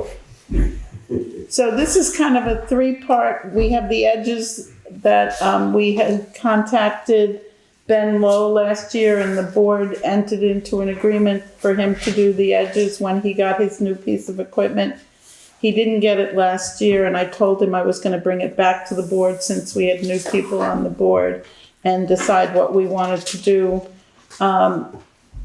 So this is kind of a 3-part. We have the edges that we had contacted Ben Lowe last year, and the board entered into an agreement for him to do the edges when he got his new piece of equipment. He didn't get it last year, and I told him I was going to bring it back to the board since we had new people on the board and decide what we wanted to do.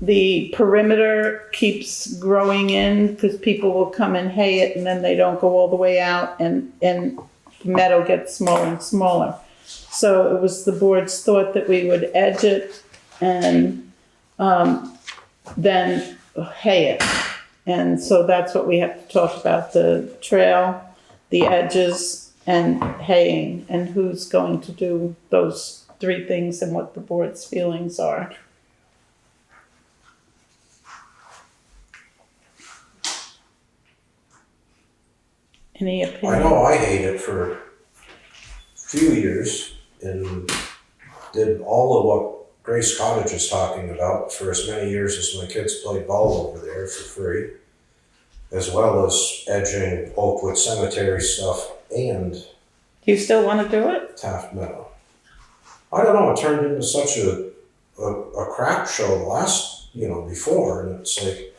The perimeter keeps growing in because people will come and hay it and then they don't go all the way out. And meadow gets smaller and smaller. So it was the board's thought that we would edge it and then hay it. And so that's what we have to talk about, the trail, the edges, and haying, and who's going to do those three things and what the board's feelings are. Any opinion? I know I ate it for a few years and did all of what Grace Cottage is talking about for as many years as my kids played ball over there for free, as well as edging Oakwood Cemetery stuff and Do you still want to do it? Taft Meadow. I don't know, it turned into such a crap show last, before, and it's like,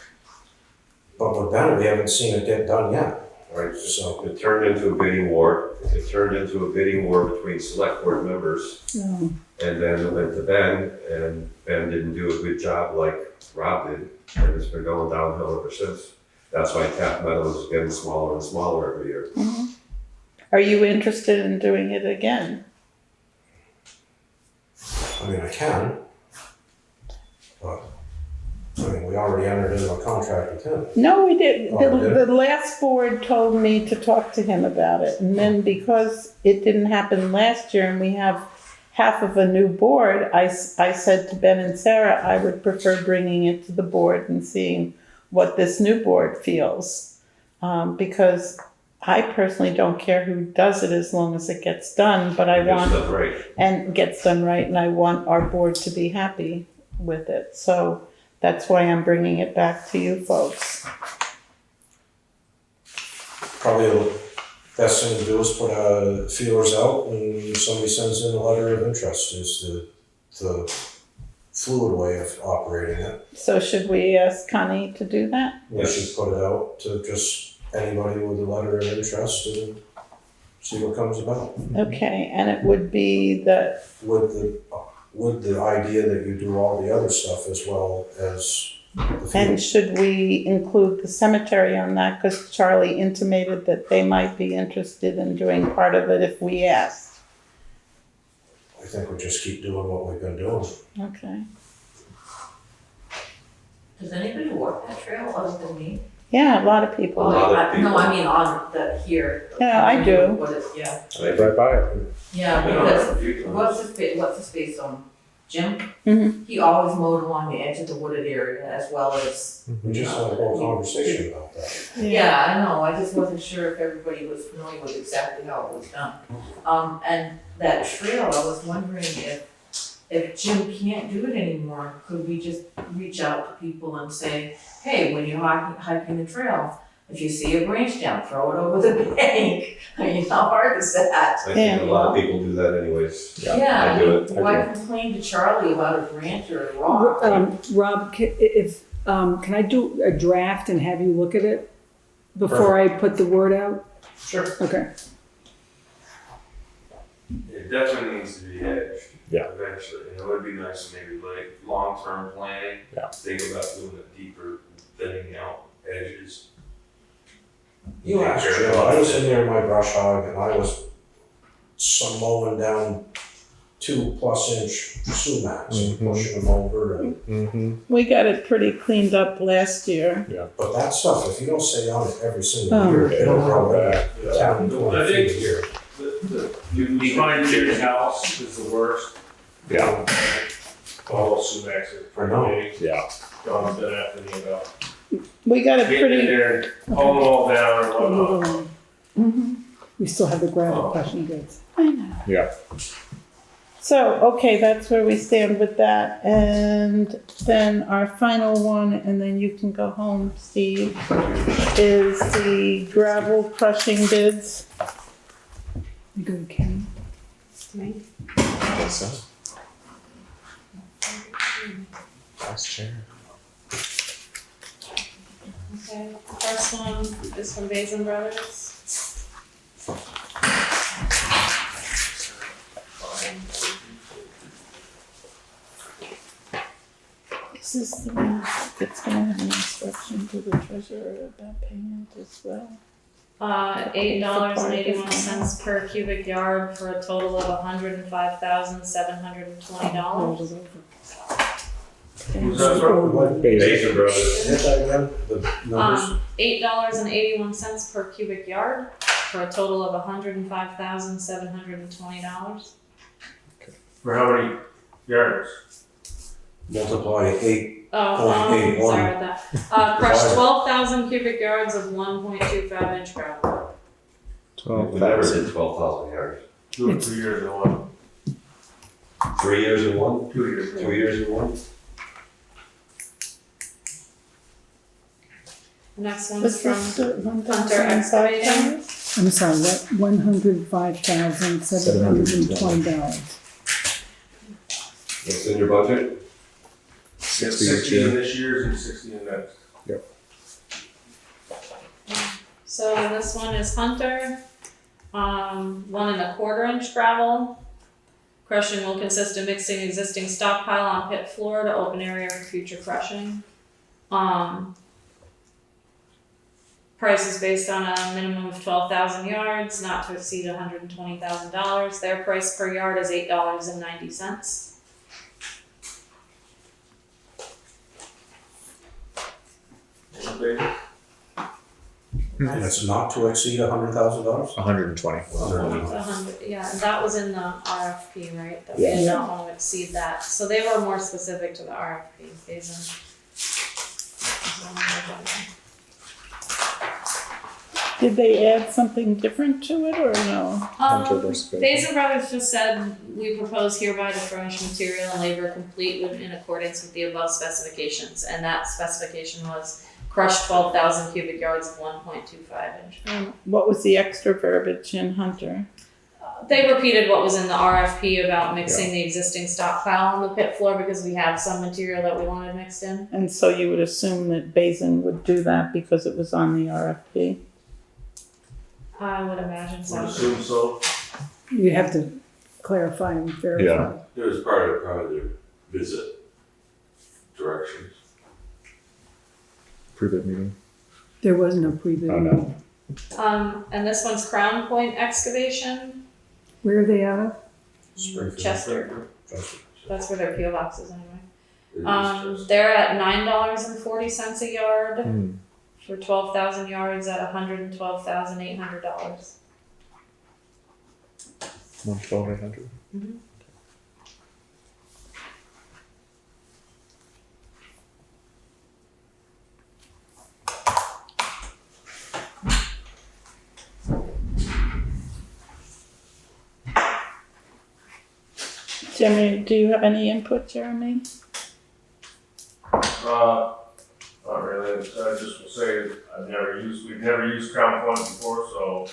but with Ben, we haven't seen it get done yet. Right, so it turned into a bidding war. It turned into a bidding war between select board members. No. And then it went to Ben, and Ben didn't do a good job like Rob did. And it's been going downhill ever since. That's why Taft Meadow is getting smaller and smaller every year. Mm-hmm. Are you interested in doing it again? I mean, I can, but, we already entered into a contract with him. No, we didn't. Oh, we did? The last board told me to talk to him about it. And then because it didn't happen last year and we have half of a new board, I said to Ben and Sarah, I would prefer bringing it to the board and seeing what this new board feels. Because I personally don't care who does it as long as it gets done, but I want, and gets done right, and I want our board to be happy with it. So that's why I'm bringing it back to you folks. Probably the best thing to do is put feelers out, and if somebody sends in a letter of interest is the fluid way of operating it. So should we ask Connie to do that? We should put it out to just anybody with a letter of interest and see what comes about. Okay, and it would be that, With the idea that you do all the other stuff as well as the field. and should we include the cemetery on that? Because Charlie intimated that they might be interested in doing part of it if we asked. I think we just keep doing what we've been doing. Okay. Does anybody walk that trail other than me? Yeah, a lot of people. No, I mean on the here. Yeah, I do. What is, yeah. I live right by it. Yeah, because what's the space on Jim? Mhm. He always mowed along the edge of the wooded area as well as. We just had a whole conversation about that. Yeah, I know, I just wasn't sure if everybody was familiar with exactly how it was done. And that trail, I was wondering if Jim can't do it anymore, could we just reach out to people and say, hey, when you're hiking the trail, if you see a branch down, throw it over the bank. I mean, how hard is that? I think a lot of people do that anyways. Yeah, I do it. why complain to Charlie about a branch or a rock? Rob, can I do a draft and have you look at it before I put the word out? Sure. Okay. It definitely needs to be edged. Yeah. Eventually, it would be nice to maybe like long-term planning. Yeah. Think about doing a deeper thinning out edges. You asked Jim, I was in there in my brush hog and I was mowing down 2+ inch sumacs and pushing them over. And, We got it pretty cleaned up last year. But that stuff, if you don't stay on it every single year, it'll grow back. Down 20 feet a year. Behind your house is the worst. Yeah. All those sumacs are pretty big. Yeah. John's been after me about We got it getting in pretty. there and hauling it all down or whatnot. We still have the gravel crushing goods. I know. Yeah. So, okay, that's where we stand with that. And then our final one, and then you can go home, Steve, is the gravel crushing bids. You go to Kenny. I guess so. Vice chair. Okay, the first one is from Basin Brothers. This is the one that's gonna have an instruction to the treasurer about payment as well. $8.81 per cubic yard for a total of $105,720. Who's that from? Basin Brothers. Hit that again, the numbers? $8.81 per cubic yard for a total of $105,720. For how many yards? Multiply 8. Oh, 0.81. sorry about that. Crushed 12,000 cubic yards of 1.25 inch gravel. We never did 12,000 yards. 2 or 3 years in one. 3 years in one? 2 years. 2 years in one? The next one's Was from this the Hunter Excavating. I'm sorry, what, $105,720. What's in your budget? 60 each 60 in year. this year's and 60 in next. So this one is Hunter, 1 1/4 inch gravel. Crushing will consist of mixing existing stockpile on pit floor to open area for future crushing. Price is based on a minimum of 12,000 yards, not to exceed $120,000. Their price per yard is $8.90. And it's not to exceed $100,000? 120. Yeah, and that was in the RFP, right? That we Yeah. did not want to exceed that. So they were more specific to the RFP, Basin. Did they add something different to it or no? Hunter versus Basin. Basin Brothers just said, we propose hereby to furnish material and labor complete in accordance with the above specifications. And that specification was crushed 12,000 cubic yards of 1.25 inch. What was the extra verbiage in Hunter? They repeated what was in the RFP about mixing the existing stockpile on the pit floor because we have some material that we wanted mixed in. And so you would assume that Basin would do that because it was on the RFP? I would imagine so. Would assume so. You have to clarify and verify. Yeah. It was part of their visit directions. Pre-bid meeting. There was no pre-bid. Oh, no. And this one's Crown Point Excavation, Where are they out of? Springfield. Chester. That's where their PO box is anyway. It was just- They're at $9.40 a yard Hmm. for 12,000 yards at $112,800. 112,800. Jeremy, do you have any input, Jeremy? Not really. I just will say we've never used Crown Point before, so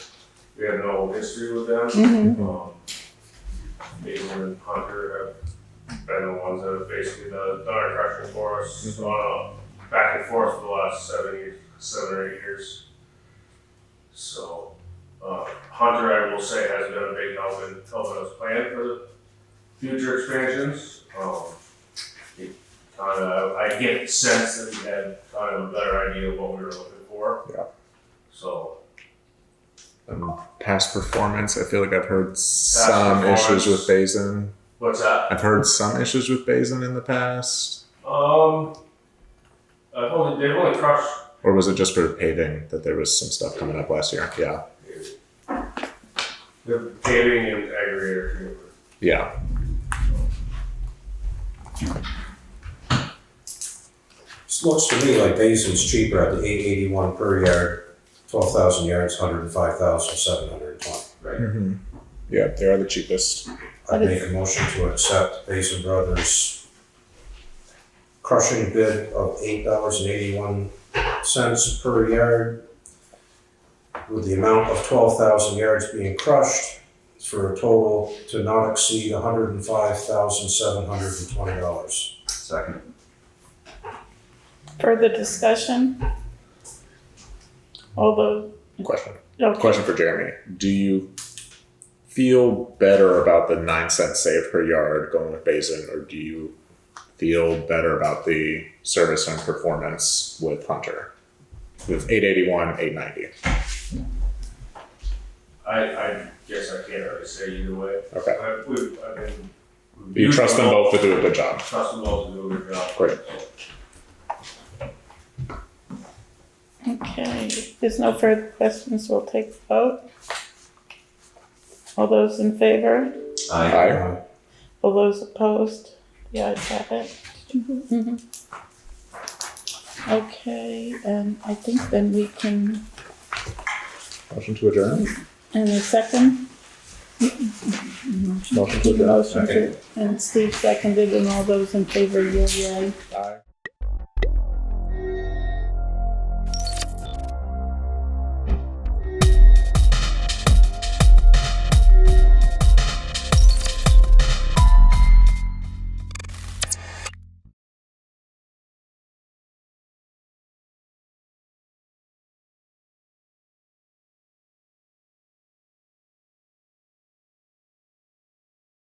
we have no history with them. Basin and Hunter have been the ones that have basically done our crushing for us back and forth for the last 7 or 8 years. So Hunter, I will say, has been a big help in helping us plan for the future expansions. I get the sense that we had kind of a better idea of what we were looking for. Yeah. So Past performance, I feel like I've heard some issues with Basin. what's that? I've heard some issues with Basin in the past. They've only crushed. Or was it just for paving that there was some stuff coming up last year? Yeah. The paving and aggregator. Yeah. This looks to me like Basin's cheaper at the $8.81 per yard, 12,000 yards, $105,720. Right. Mm-hmm. Yeah, they are the cheapest. I'd make a motion to accept Basin Brothers' crushing bid of $8.81 per yard, with the amount of 12,000 yards being crushed, for a total to not exceed $105,720. Second. Further discussion? Although, Question. okay. Question for Jeremy. Do you feel better about the 9 cents saved per yard going with Basin, or do you feel better about the service and performance with Hunter? With $8.81, $8.90. I guess I can't really say either way. Okay. I've been. You trust them both to do a good job. Trust them both to do a good job. Great. Okay, if there's no further questions, we'll take the vote. All those in favor? Aye. All those opposed? The ayes have it. Mhm. Okay, and I think then we can, Motion to adjourn? in a second. Motion to adjourn. Motion to, and Steve seconded, and all those in favor, yea, yea. Aye.